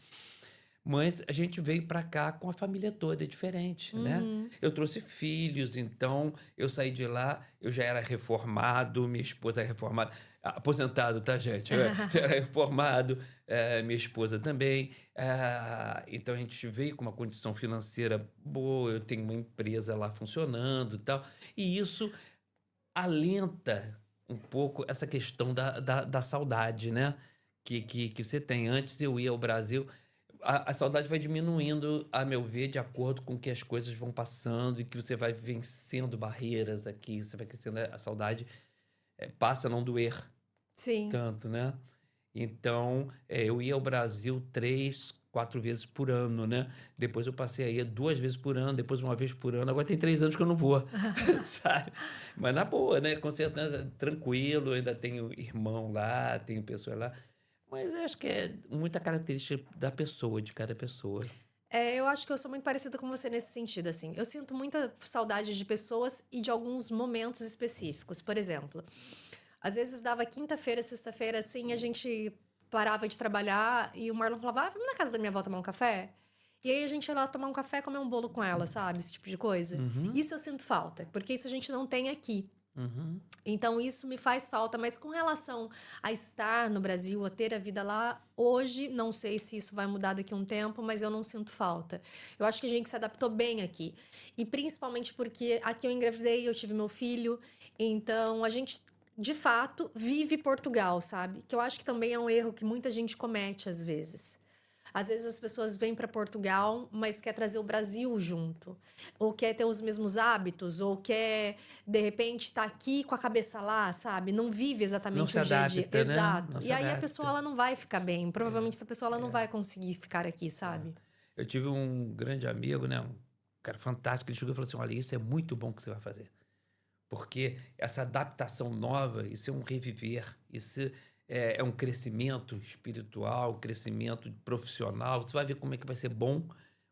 Speaker 1: Mas a gente veio para cá com a família toda, é diferente, né?
Speaker 2: Uhum.
Speaker 1: Eu trouxe filhos, então eu saí de lá, eu já era reformado, minha esposa é reformada, aposentado, tá, gente? Eu já era reformado, minha esposa também. Então a gente veio com uma condição financeira boa, eu tenho uma empresa lá funcionando e tal. E isso alenta um pouco essa questão da saudade, né? Que você tem. Antes eu ia ao Brasil, a saudade vai diminuindo, a meu ver, de acordo com que as coisas vão passando e que você vai vencendo barreiras aqui, você vai crescendo, a saudade passa a não doer
Speaker 2: Sim.
Speaker 1: tanto, né? Então, eu ia ao Brasil 3, 4 vezes por ano, né? Depois eu passei a ir 2 vezes por ano, depois uma vez por ano. Agora tem 3 anos que eu não vou, sabe? Mas na boa, né? Com certeza, tranquilo, ainda tenho irmão lá, tenho pessoas lá. Mas eu acho que é muita característica da pessoa, de cada pessoa.
Speaker 2: Eu acho que eu sou muito parecida com você nesse sentido, assim. Eu sinto muita saudade de pessoas e de alguns momentos específicos. Por exemplo, às vezes dava quinta-feira, sexta-feira, assim, a gente parava de trabalhar e o Marlon falava, vamos na casa da minha avó tomar um café? E aí a gente ia lá tomar um café, comer um bolo com ela, sabe? Esse tipo de coisa.
Speaker 1: Uhum,
Speaker 2: Isso eu sinto falta, porque isso a gente não tem aqui.
Speaker 1: uhum.
Speaker 2: Então, isso me faz falta, mas com relação a estar no Brasil, a ter a vida lá, hoje, não sei se isso vai mudar daqui a um tempo, mas eu não sinto falta. Eu acho que a gente se adaptou bem aqui. E principalmente porque aqui eu engravidei, eu tive meu filho, então a gente, de fato, vive Portugal, sabe? Que eu acho que também é um erro que muita gente comete às vezes. Às vezes as pessoas vêm para Portugal, mas quer trazer o Brasil junto. Ou quer ter os mesmos hábitos, ou quer, de repente, estar aqui com a cabeça lá, sabe? Não vive
Speaker 1: Não
Speaker 2: exatamente
Speaker 1: se
Speaker 2: o dia a dia.
Speaker 1: adapta, né?
Speaker 2: Exato.
Speaker 1: Não se
Speaker 2: E aí a pessoa
Speaker 1: adapta.
Speaker 2: ela não vai ficar bem. Provavelmente essa pessoa ela não vai conseguir ficar aqui, sabe?
Speaker 1: Eu tive um grande amigo, né? Um cara fantástico. Ele chegou e falou assim: olha, isso é muito bom que você vai fazer. Porque essa adaptação nova, isso é um reviver, isso é um crescimento espiritual, um crescimento profissional. Você vai ver como é que vai ser bom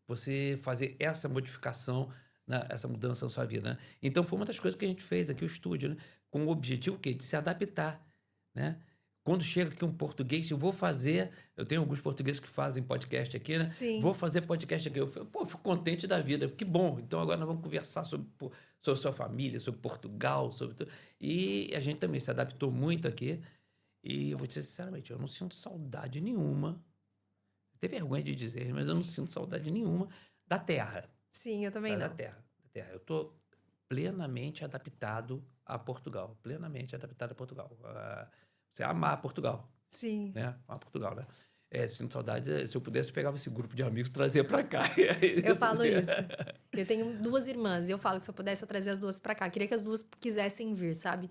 Speaker 1: você fazer essa modificação, né, essa mudança na sua vida, né? Então, foi uma das coisas que a gente fez aqui, o estúdio, né? Com o objetivo o quê? De se adaptar, né? Quando chega aqui um português, eu tenho alguns portugueses que fazem podcast aqui, né? Vou
Speaker 2: Sim.
Speaker 1: fazer podcast aqui. Fico contente da vida. Que bom. Então, agora nós vamos conversar sobre sua família, sobre Portugal, sobre tudo. E a gente também se adaptou muito aqui. E eu vou dizer sinceramente, eu não sinto saudade nenhuma. Tenho vergonha de dizer, mas eu não sinto saudade nenhuma da terra.
Speaker 2: Sim, eu também
Speaker 1: Tá? Da
Speaker 2: não.
Speaker 1: terra. Da terra. Eu estou plenamente adaptado a Portugal. Plenamente adaptado a Portugal. Você amar Portugal,
Speaker 2: Sim.
Speaker 1: né? Amar Portugal, né? Sinto saudade. Se eu pudesse, eu pegava esse grupo de amigos e trazia para cá.
Speaker 2: Eu falo isso. Eu tenho 2 irmãs e eu falo que se eu pudesse eu trazia as 2 pra cá. Queria que as 2 quisessem vir, sabe?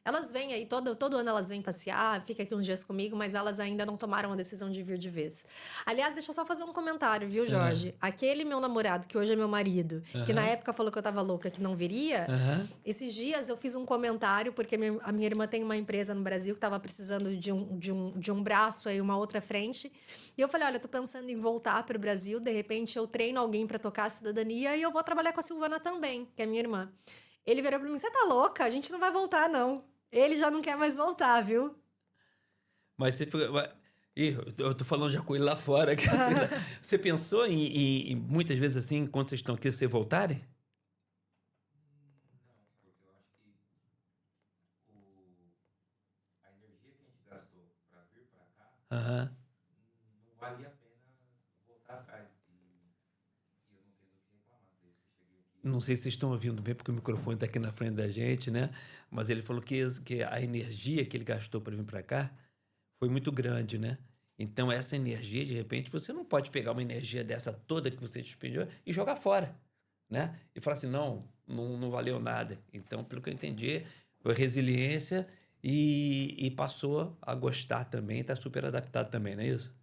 Speaker 2: Elas vêm aí, todo ano elas vêm passear, fica aqui uns dias comigo, mas elas ainda não tomaram a decisão de vir de vez. Aliás, deixa eu só fazer um comentário, viu, Jorge? Aquele meu namorado, que hoje é meu marido, que na
Speaker 1: Aham,
Speaker 2: época falou que eu tava louca, que não viria,
Speaker 1: aham.
Speaker 2: esses dias eu fiz um comentário, porque a minha irmã tem uma empresa no Brasil que tava precisando de um braço aí, uma outra frente. E eu falei, olha, eu tô pensando em voltar pro Brasil, de repente eu treino alguém pra tocar a cidadania e eu vou trabalhar com a Silvana também, que é minha irmã. Ele virou pra mim, você tá louca? A gente não vai voltar, não. Ele já não quer mais voltar, viu?
Speaker 1: Mas você fica. Ih, eu tô falando já com ele lá fora. Que, assim, né? Você pensou em muitas vezes assim, enquanto vocês estão aqui, vocês voltarem?
Speaker 3: A energia que a gente gastou para vir para cá
Speaker 1: Aham.
Speaker 3: não valia a pena voltar atrás. E eu não tenho do que reclamar desde que eu cheguei aqui.
Speaker 1: Não sei se vocês estão ouvindo bem, porque o microfone está aqui na frente da gente, né? Mas ele falou que a energia que ele gastou para vir para cá foi muito grande, né? Então, essa energia, de repente, você não pode pegar uma energia dessa toda que você despendeu e jogar fora, né? E falar assim, não valeu nada. Então, pelo que eu entendi, foi resiliência e passou a gostar também, está super adaptado também, não é isso?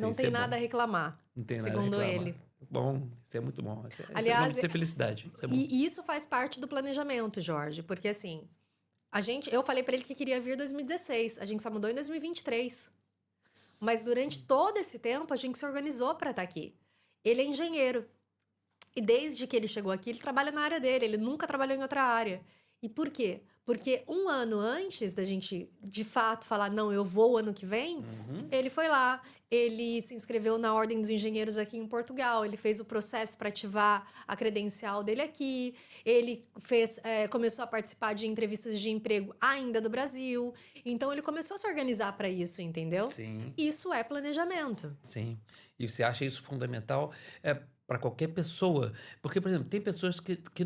Speaker 2: Não
Speaker 1: Isso
Speaker 2: tem
Speaker 1: é
Speaker 2: nada a
Speaker 1: bom.
Speaker 2: reclamar,
Speaker 1: Não tem nada a
Speaker 2: segundo
Speaker 1: reclamar.
Speaker 2: ele.
Speaker 1: Bom, isso é muito bom. Isso é o nome
Speaker 2: Aliás,
Speaker 1: disso é felicidade. Isso é bom.
Speaker 2: e isso faz parte do planejamento, Jorge, porque assim, eu falei pra ele que queria vir em 2016, a gente só mudou em 2023. Mas durante todo esse tempo a gente se organizou para estar aqui. Ele é engenheiro. E desde que ele chegou aqui, ele trabalha na área dele, ele nunca trabalhou em outra área. E por quê? Porque um ano antes da gente, de fato, falar, não, eu vou ano que vem, ele foi lá, ele se inscreveu na Ordem dos Engenheiros aqui em Portugal, ele fez o processo para ativar a credencial dele aqui, ele começou a participar de entrevistas de emprego ainda do Brasil. Então, ele começou a se organizar para isso, entendeu?
Speaker 1: Sim,
Speaker 2: Isso é planejamento.
Speaker 1: sim. E você acha isso fundamental para qualquer pessoa? Porque, por exemplo, tem pessoas que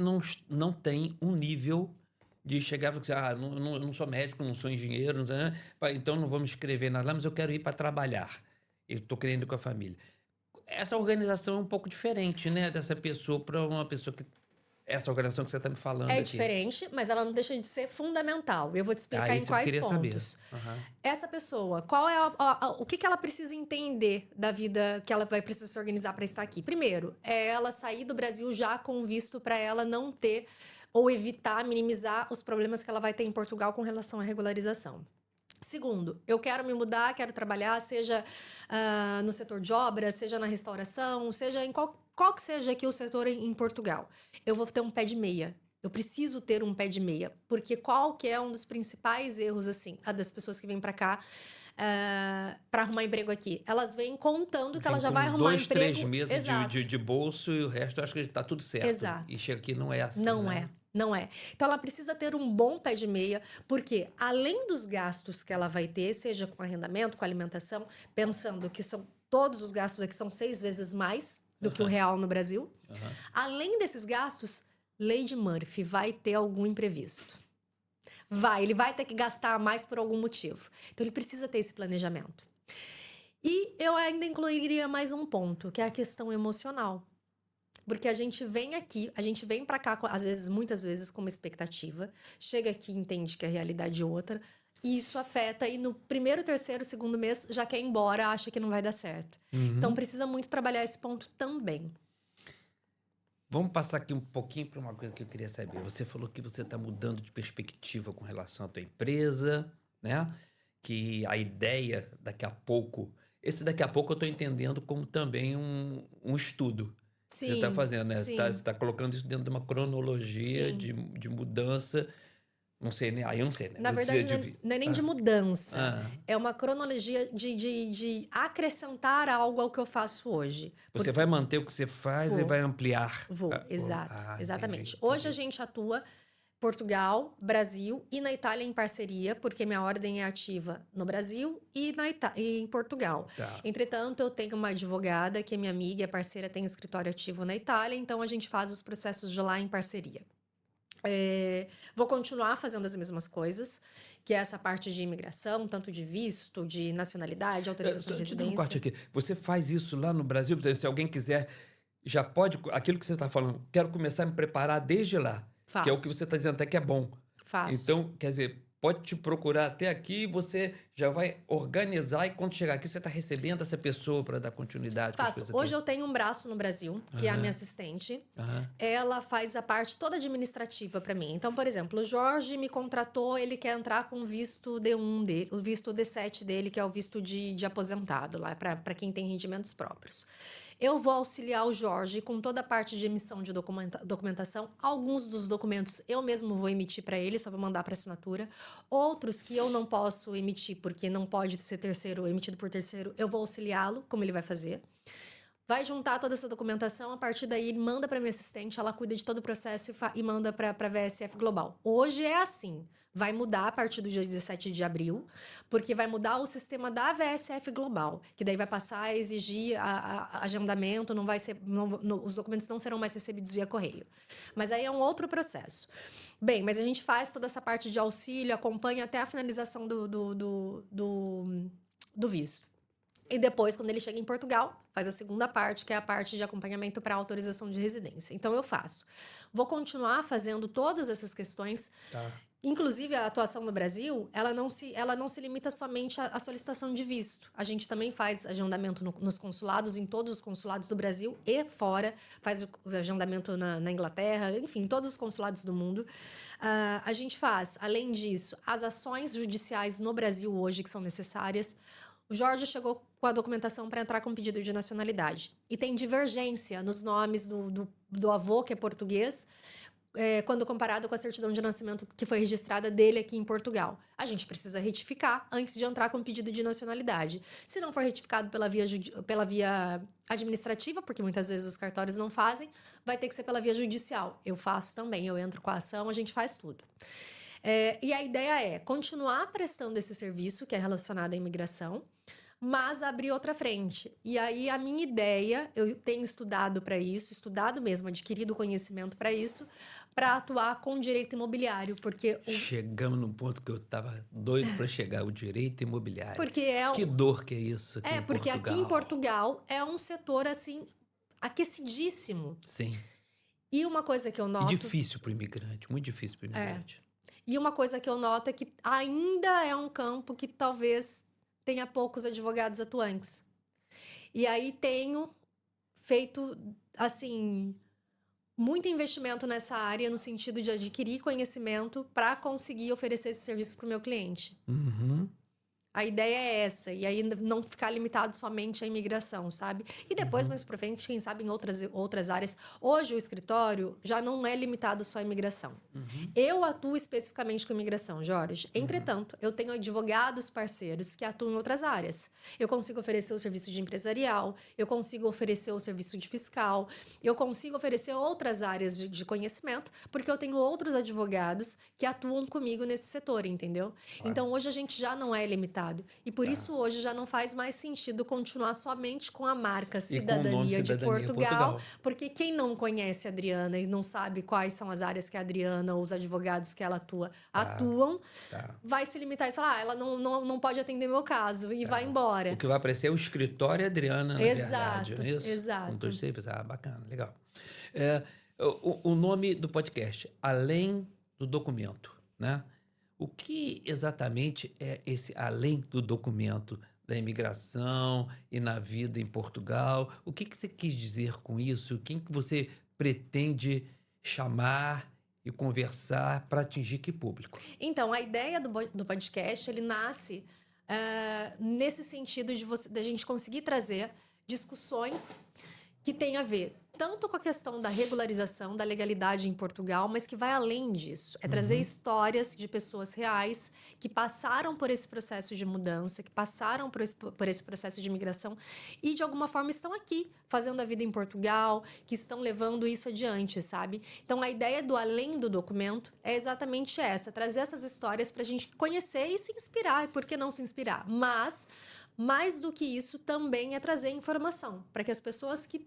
Speaker 1: não têm um nível de chegar e falar assim, eu não sou médico, não sou engenheiro, não sei, né? Então não vou me inscrever nada lá, mas eu quero ir para trabalhar. Eu estou querendo ir com a família. Essa organização é um pouco diferente, né? Dessa pessoa para uma pessoa que... Essa organização que você está me falando
Speaker 2: É
Speaker 1: aqui.
Speaker 2: diferente, mas ela não deixa de ser fundamental. Eu vou te explicar em
Speaker 1: Isso eu
Speaker 2: quais
Speaker 1: queria
Speaker 2: pontos.
Speaker 1: saber. Aham.
Speaker 2: Essa pessoa, qual é o que ela precisa entender da vida que ela vai precisar se organizar para estar aqui? Primeiro, é ela sair do Brasil já com visto para ela não ter ou evitar, minimizar os problemas que ela vai ter em Portugal com relação à regularização. Segundo, eu quero me mudar, quero trabalhar, seja no setor de obras, seja na restauração, seja em qual que seja aqui o setor em Portugal. Eu vou ter um pé de meia. Eu preciso ter um pé de meia, porque qual que é um dos principais erros, assim, das pessoas que vêm para cá para arrumar emprego aqui? Elas vêm contando que ela já vai arrumar
Speaker 1: 2,
Speaker 2: emprego.
Speaker 1: 3 meses
Speaker 2: Exato.
Speaker 1: de bolso e o resto eu acho que está tudo certo.
Speaker 2: Exato.
Speaker 1: E chega aqui não é assim,
Speaker 2: Não
Speaker 1: né?
Speaker 2: é. Não é. Então, ela precisa ter um bom pé de meia, porque além dos gastos que ela vai ter, seja com arrendamento, com alimentação, pensando que são todos os gastos aqui são 6 vezes mais do que o real no Brasil. Além desses gastos, Lady Murphy vai ter algum imprevisto. Ele vai ter que gastar mais por algum motivo. Então, ele precisa ter esse planejamento. E eu ainda incluiria mais um ponto, que é a questão emocional. Porque a gente vem aqui, a gente vem pra cá, às vezes, muitas vezes, com uma expectativa. Chega aqui e entende que a realidade é outra. E isso afeta, e no primeiro, terceiro, segundo mês, já quer ir embora, acha que não vai dar certo. Então, precisa muito trabalhar esse ponto também.
Speaker 1: Vamos passar aqui um pouquinho para uma coisa que eu queria saber. Você falou que você está mudando de perspectiva com relação à tua empresa, né? Que a ideia, daqui a pouco... Esse daqui a pouco eu estou entendendo como também um estudo.
Speaker 2: Sim,
Speaker 1: Você está fazendo, né?
Speaker 2: sim.
Speaker 1: Você está colocando isso dentro de uma cronologia
Speaker 2: Sim.
Speaker 1: de mudança. Não sei, né? Aí eu não sei, né?
Speaker 2: Na verdade, não é nem de mudança. É uma cronologia de acrescentar algo ao que eu faço hoje.
Speaker 1: Você vai manter o que você faz e vai ampliar.
Speaker 2: Vou, exato. Exatamente.
Speaker 1: Entendi.
Speaker 2: Hoje a gente atua Portugal, Brasil e na Itália em parceria, porque minha ordem é ativa no Brasil e em Portugal.
Speaker 1: Tá.
Speaker 2: Entretanto, eu tenho uma advogada que é minha amiga, é parceira, tem escritório ativo na Itália, então a gente faz os processos de lá em parceria. Vou continuar fazendo as mesmas coisas, que é essa parte de imigração, tanto de visto, de nacionalidade, autorização de
Speaker 1: Deixa eu dar um corte
Speaker 2: residência.
Speaker 1: aqui. Você faz isso lá no Brasil? Por exemplo, se alguém quiser, já pode... Aquilo que você está falando, quero começar a me preparar desde lá.
Speaker 2: Faço.
Speaker 1: Que é o que você está dizendo até que é bom.
Speaker 2: Faço.
Speaker 1: Então, quer dizer, pode te procurar até aqui, você já vai organizar e quando chegar aqui você está recebendo essa pessoa para dar continuidade.
Speaker 2: Faço. Hoje eu tenho um braço no Brasil, que é a minha assistente. Ela faz a parte toda administrativa para mim. Então, por exemplo, o Jorge me contratou, ele quer entrar com o visto D1 dele, o visto D7 dele, que é o visto de aposentado, lá para quem tem rendimentos próprios. Eu vou auxiliar o Jorge com toda a parte de emissão de documentação. Alguns dos documentos eu mesmo vou emitir para ele, só vou mandar para assinatura. Outros que eu não posso emitir, porque não pode ser emitido por terceiro, eu vou auxiliá-lo, como ele vai fazer. Vai juntar toda essa documentação, a partir daí ele manda para minha assistente, ela cuida de todo o processo e manda para a VSF Global. Hoje é assim. Vai mudar a partir do dia 17 de abril, porque vai mudar o sistema da VSF Global, que daí vai passar a exigir agendamento, não vai ser, os documentos não serão mais recebidos via correio. Mas aí é um outro processo. Bem, mas a gente faz toda essa parte de auxílio, acompanha até a finalização do visto. E depois, quando ele chega em Portugal, faz a segunda parte, que é a parte de acompanhamento para autorização de residência. Então, eu faço. Vou continuar fazendo todas essas questões.
Speaker 1: Tá.
Speaker 2: Inclusive, a atuação no Brasil, ela não se limita somente à solicitação de visto. A gente também faz agendamento nos consulados, em todos os consulados do Brasil e fora. Faz o agendamento na Inglaterra, enfim, em todos os consulados do mundo. A gente faz, além disso, as ações judiciais no Brasil hoje que são necessárias. O Jorge chegou com a documentação para entrar com pedido de nacionalidade. E tem divergência nos nomes do avô, que é português, quando comparado com a certidão de nascimento que foi registrada dele aqui em Portugal. A gente precisa retificar antes de entrar com pedido de nacionalidade. Se não for retificado pela via administrativa, porque muitas vezes os cartórios não fazem, vai ter que ser pela via judicial. Eu faço também, eu entro com a ação, a gente faz tudo. E a ideia é continuar prestando esse serviço que é relacionado à imigração, mas abrir outra frente. E aí a minha ideia, eu tenho estudado para isso, estudado mesmo, adquirido conhecimento para isso, para atuar com direito imobiliário, porque
Speaker 1: Chegamos num ponto que eu estava doido para chegar, o direito imobiliário. Que dor que é isso aqui em
Speaker 2: porque
Speaker 1: Portugal.
Speaker 2: aqui em Portugal é um setor assim aquecidíssimo.
Speaker 1: Sim.
Speaker 2: E uma coisa que eu noto,
Speaker 1: E difícil para o imigrante, muito difícil para o imigrante.
Speaker 2: E uma coisa que eu noto é que ainda é um campo que talvez tenha poucos advogados atuantes. E aí tenho feito, assim, muito investimento nessa área no sentido de adquirir conhecimento para conseguir oferecer esse serviço para o meu cliente.
Speaker 1: Uhum.
Speaker 2: A ideia é essa, e aí não ficar limitado somente à imigração, sabe? E depois, mais pra frente, quem sabe em outras áreas. Hoje o escritório já não é limitado só à imigração. Eu atuo especificamente com imigração, Jorge. Entretanto, eu tenho advogados parceiros que atuam em outras áreas. Eu consigo oferecer o serviço de empresarial, eu consigo oferecer o serviço de fiscal, eu consigo oferecer outras áreas de conhecimento, porque eu tenho outros advogados que atuam comigo nesse setor, entendeu?
Speaker 1: Claro.
Speaker 2: Então, hoje a gente já não é limitado. E por isso hoje já não faz mais sentido continuar somente com a marca Cidadania de Portugal, porque quem não conhece a Adriana e não sabe quais são as áreas que a Adriana ou os advogados que ela atuam, vai se limitar e falar, ela não pode atender meu caso e vai embora.
Speaker 1: O que vai aparecer é o escritório Adriana, na verdade, não é isso?
Speaker 2: Exato.
Speaker 1: Bacana, legal. O nome do podcast, Além do Documento, né? O que exatamente é esse além do documento da imigração e na vida em Portugal? O que você quis dizer com isso? Quem que você pretende chamar e conversar para atingir que público?
Speaker 2: Então, a ideia do podcast, ele nasce nesse sentido da gente conseguir trazer discussões que têm a ver tanto com a questão da regularização, da legalidade em Portugal, mas que vai além disso. É trazer histórias de pessoas reais que passaram por esse processo de mudança, que passaram por esse processo de imigração e, de alguma forma, estão aqui, fazendo a vida em Portugal, que estão levando isso adiante, sabe? Então, a ideia do além do documento é exatamente essa, trazer essas histórias para a gente conhecer e se inspirar. E por que não se inspirar? Mas, mais do que isso, também é trazer informação para que as pessoas que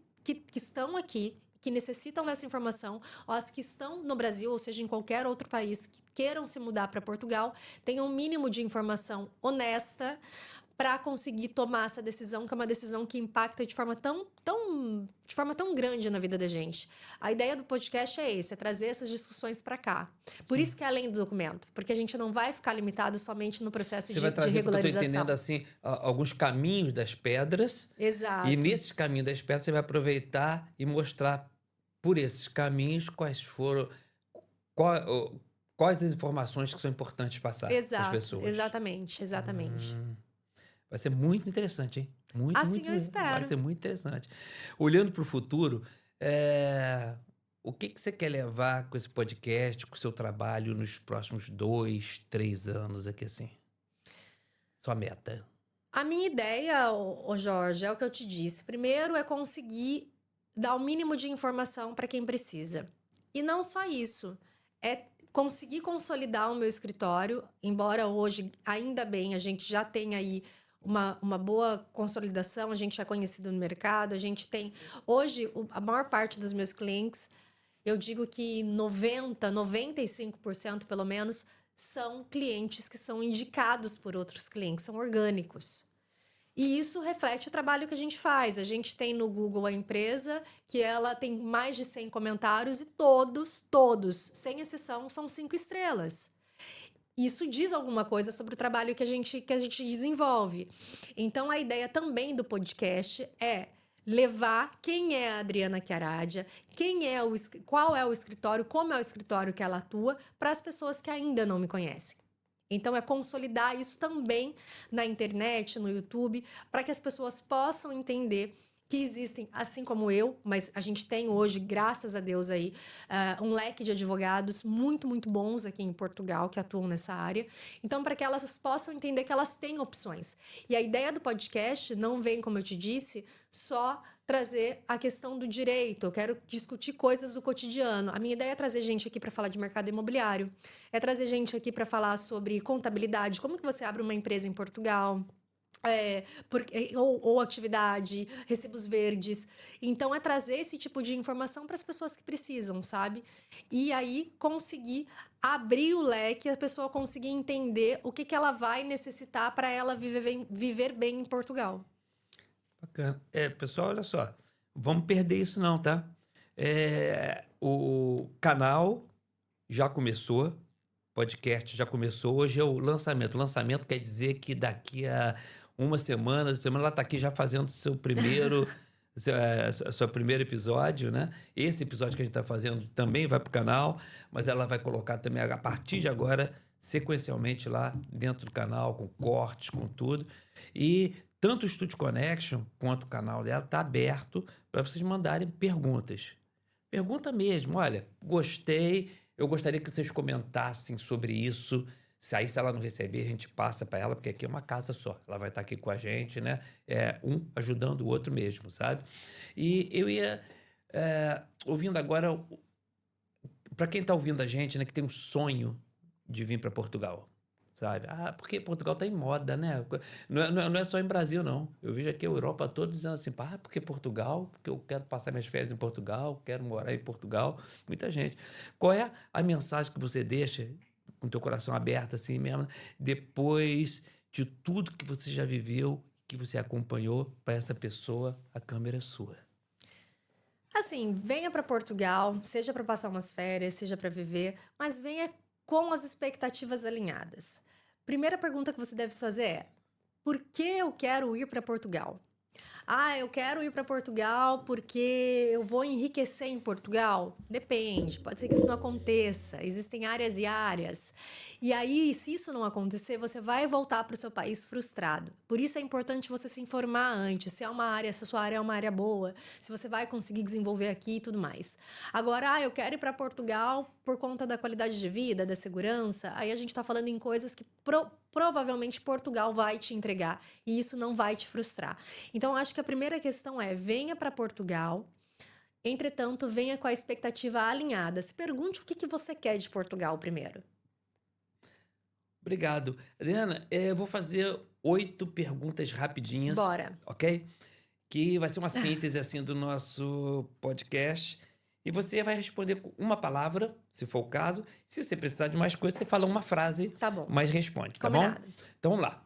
Speaker 2: estão aqui, que necessitam dessa informação, ou as que estão no Brasil, ou seja, em qualquer outro país, que queiram se mudar para Portugal, tenham um mínimo de informação honesta para conseguir tomar essa decisão, que é uma decisão que impacta de forma tão grande na vida da gente. A ideia do podcast é esse, é trazer essas discussões para cá. Por isso que é além do documento, porque a gente não vai ficar limitado somente no processo de regularização.
Speaker 1: Você vai trazer, eu estou entendendo assim, alguns caminhos das pedras.
Speaker 2: Exato.
Speaker 1: E nesses caminhos das pedras você vai aproveitar e mostrar por esses caminhos quais as informações que são importantes passar para as pessoas.
Speaker 2: Exatamente.
Speaker 1: Vai ser muito interessante, hein?
Speaker 2: Eu espero.
Speaker 1: Vai ser muito interessante. Olhando para o futuro, o que você quer levar com esse podcast, com o seu trabalho nos próximos 2, 3 anos aqui assim? Sua meta.
Speaker 2: A minha ideia, Jorge, é o que eu te disse. Primeiro é conseguir dar o mínimo de informação para quem precisa. E não só isso, é conseguir consolidar o meu escritório, embora hoje, ainda bem, a gente já tenha aí uma boa consolidação, a gente é conhecido no mercado, a gente tem... Hoje, a maior parte dos meus clientes, eu digo que 95% pelo menos, são clientes que são indicados por outros clientes, são orgânicos. E isso reflete o trabalho que a gente faz. A gente tem no Google a empresa, que ela tem mais de 100 comentários e todos, sem exceção, são 5 estrelas. Isso diz alguma coisa sobre o trabalho que a gente desenvolve. Então, a ideia também do podcast é levar quem é a Adriana Chiaradia, qual é o escritório, como é o escritório que ela atua, para as pessoas que ainda não me conhecem. Então, é consolidar isso também na internet, no YouTube, para que as pessoas possam entender que existem, assim como eu, mas a gente tem hoje, graças a Deus aí, um leque de advogados muito, muito bons aqui em Portugal que atuam nessa área. Então, para que elas possam entender que elas têm opções. E a ideia do podcast não vem, como eu te disse, só trazer a questão do direito. Eu quero discutir coisas do cotidiano. A minha ideia é trazer gente aqui para falar de mercado imobiliário, é trazer gente aqui para falar sobre contabilidade, como que você abre uma empresa em Portugal. Ou atividade, recibos verdes. Então, é trazer esse tipo de informação para as pessoas que precisam, sabe? E aí, conseguir abrir o leque, a pessoa conseguir entender o que ela vai necessitar para ela viver bem em Portugal.
Speaker 1: Bacana. Pessoal, olha só. Vamos perder isso não, tá? O canal já começou, podcast já começou. Hoje é o lançamento. Lançamento quer dizer que daqui a uma semana ela está aqui já fazendo seu primeiro, seu primeiro episódio, né? Esse episódio que a gente está fazendo também vai para o canal, mas ela vai colocar também, a partir de agora, sequencialmente lá dentro do canal, com cortes, com tudo. E tanto o Studio Connection quanto o canal dela está aberto para vocês mandarem perguntas. Pergunta mesmo, olha, gostei, eu gostaria que vocês comentassem sobre isso. Se ela não receber, a gente passa para ela, porque aqui é uma casa só. Ela vai estar aqui com a gente, né? Um ajudando o outro mesmo, sabe? E eu ia, ouvindo agora, para quem está ouvindo a gente, né, que tem um sonho de vir para Portugal, sabe? Porque Portugal está em moda, né? Não é só em Brasil, não. Eu vejo aqui a Europa toda dizendo assim, porque Portugal? Porque eu quero passar minhas férias em Portugal, quero morar em Portugal. Muita gente. Qual é a mensagem que você deixa com o teu coração aberto assim mesmo, depois de tudo que você já viveu, que você acompanhou, para essa pessoa, a câmera é sua?
Speaker 2: Assim, venha para Portugal, seja para passar umas férias, seja para viver, mas venha com as expectativas alinhadas. Primeira pergunta que você deve fazer é: por que eu quero ir para Portugal? Eu quero ir para Portugal porque eu vou enriquecer em Portugal? Depende, pode ser que isso não aconteça. Existem áreas e áreas. E aí, se isso não acontecer, você vai voltar para o seu país frustrado. Por isso é importante você se informar antes, se a sua área é uma área boa, se você vai conseguir desenvolver aqui e tudo mais. Agora, eu quero ir para Portugal por conta da qualidade de vida, da segurança. Aí a gente está falando em coisas que provavelmente Portugal vai te entregar e isso não vai te frustrar. Então, acho que a primeira questão é: venha para Portugal. Entretanto, venha com a expectativa alinhada. Se pergunte o que você quer de Portugal primeiro.
Speaker 1: Obrigado. Adriana, eu vou fazer 8 perguntas rapidinhas.
Speaker 2: Bora.
Speaker 1: Ok? Que vai ser uma síntese assim do nosso podcast. E você vai responder com uma palavra, se for o caso. Se você precisar de mais coisas, você fala uma frase,
Speaker 2: Tá bom.
Speaker 1: mas responde, tá
Speaker 2: Combinado.
Speaker 1: bom? Então vamos lá.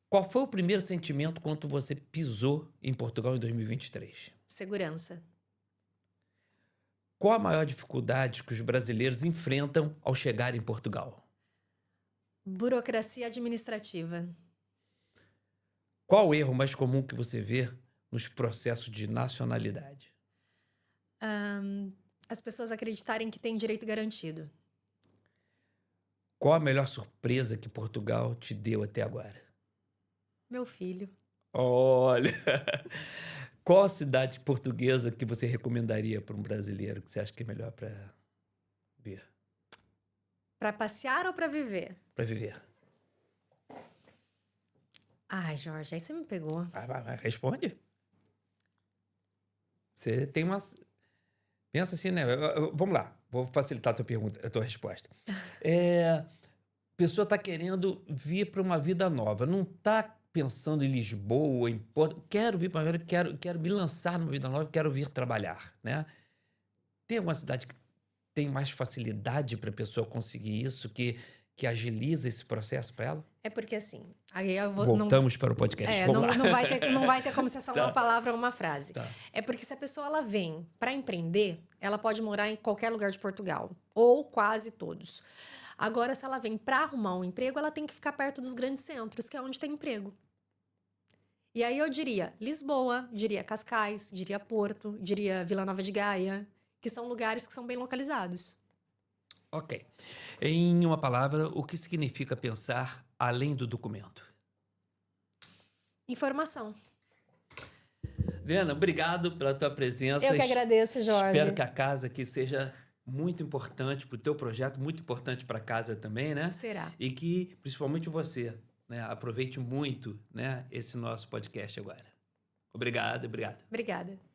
Speaker 1: Qual foi o primeiro sentimento quando você pisou em Portugal em 2023?
Speaker 2: Segurança.
Speaker 1: Qual a maior dificuldade que os brasileiros enfrentam ao chegar em Portugal?
Speaker 2: Burocracia administrativa.
Speaker 1: Qual o erro mais comum que você vê nos processos de nacionalidade?
Speaker 2: As pessoas acreditarem que têm direito garantido.
Speaker 1: Qual a melhor surpresa que Portugal te deu até agora?
Speaker 2: Meu filho.
Speaker 1: Olha, qual a cidade portuguesa que você recomendaria para um brasileiro que você acha que é melhor para ver,
Speaker 2: Para passear ou para viver?
Speaker 1: para viver?
Speaker 2: Jorge, aí você me pegou.
Speaker 1: Vai, responde. Você tem uma... Pensa assim, né? Vamos lá, vou facilitar a tua resposta. A pessoa está querendo vir para uma vida nova, não está pensando em Lisboa, em Porto. Quero vir para quero me lançar numa vida nova, quero vir trabalhar, né? Tem alguma cidade que tem mais facilidade para a pessoa conseguir isso, que agiliza esse processo para ela?
Speaker 2: É porque assim, aí eu vou...
Speaker 1: Voltamos para o podcast. Vamos lá.
Speaker 2: Não vai ter como ser só uma palavra ou uma frase.
Speaker 1: Tá.
Speaker 2: É porque se a pessoa ela vem para empreender, ela pode morar em qualquer lugar de Portugal, ou quase todos. Agora, se ela vem para arrumar um emprego, ela tem que ficar perto dos grandes centros, que é onde tem emprego. E aí eu diria Lisboa, diria Cascais, diria Porto, diria Vila Nova de Gaia, que são lugares que são bem localizados.
Speaker 1: Ok. Em uma palavra, o que significa pensar além do documento?
Speaker 2: Informação.
Speaker 1: Adriana, obrigado pela tua presença.
Speaker 2: Eu que agradeço, Jorge.
Speaker 1: Espero que a casa aqui seja muito importante para o teu projeto, muito importante para a casa também, né?
Speaker 2: Será.
Speaker 1: E que, principalmente você, né, aproveite muito, né, esse nosso podcast agora. Obrigado.
Speaker 2: Obrigada.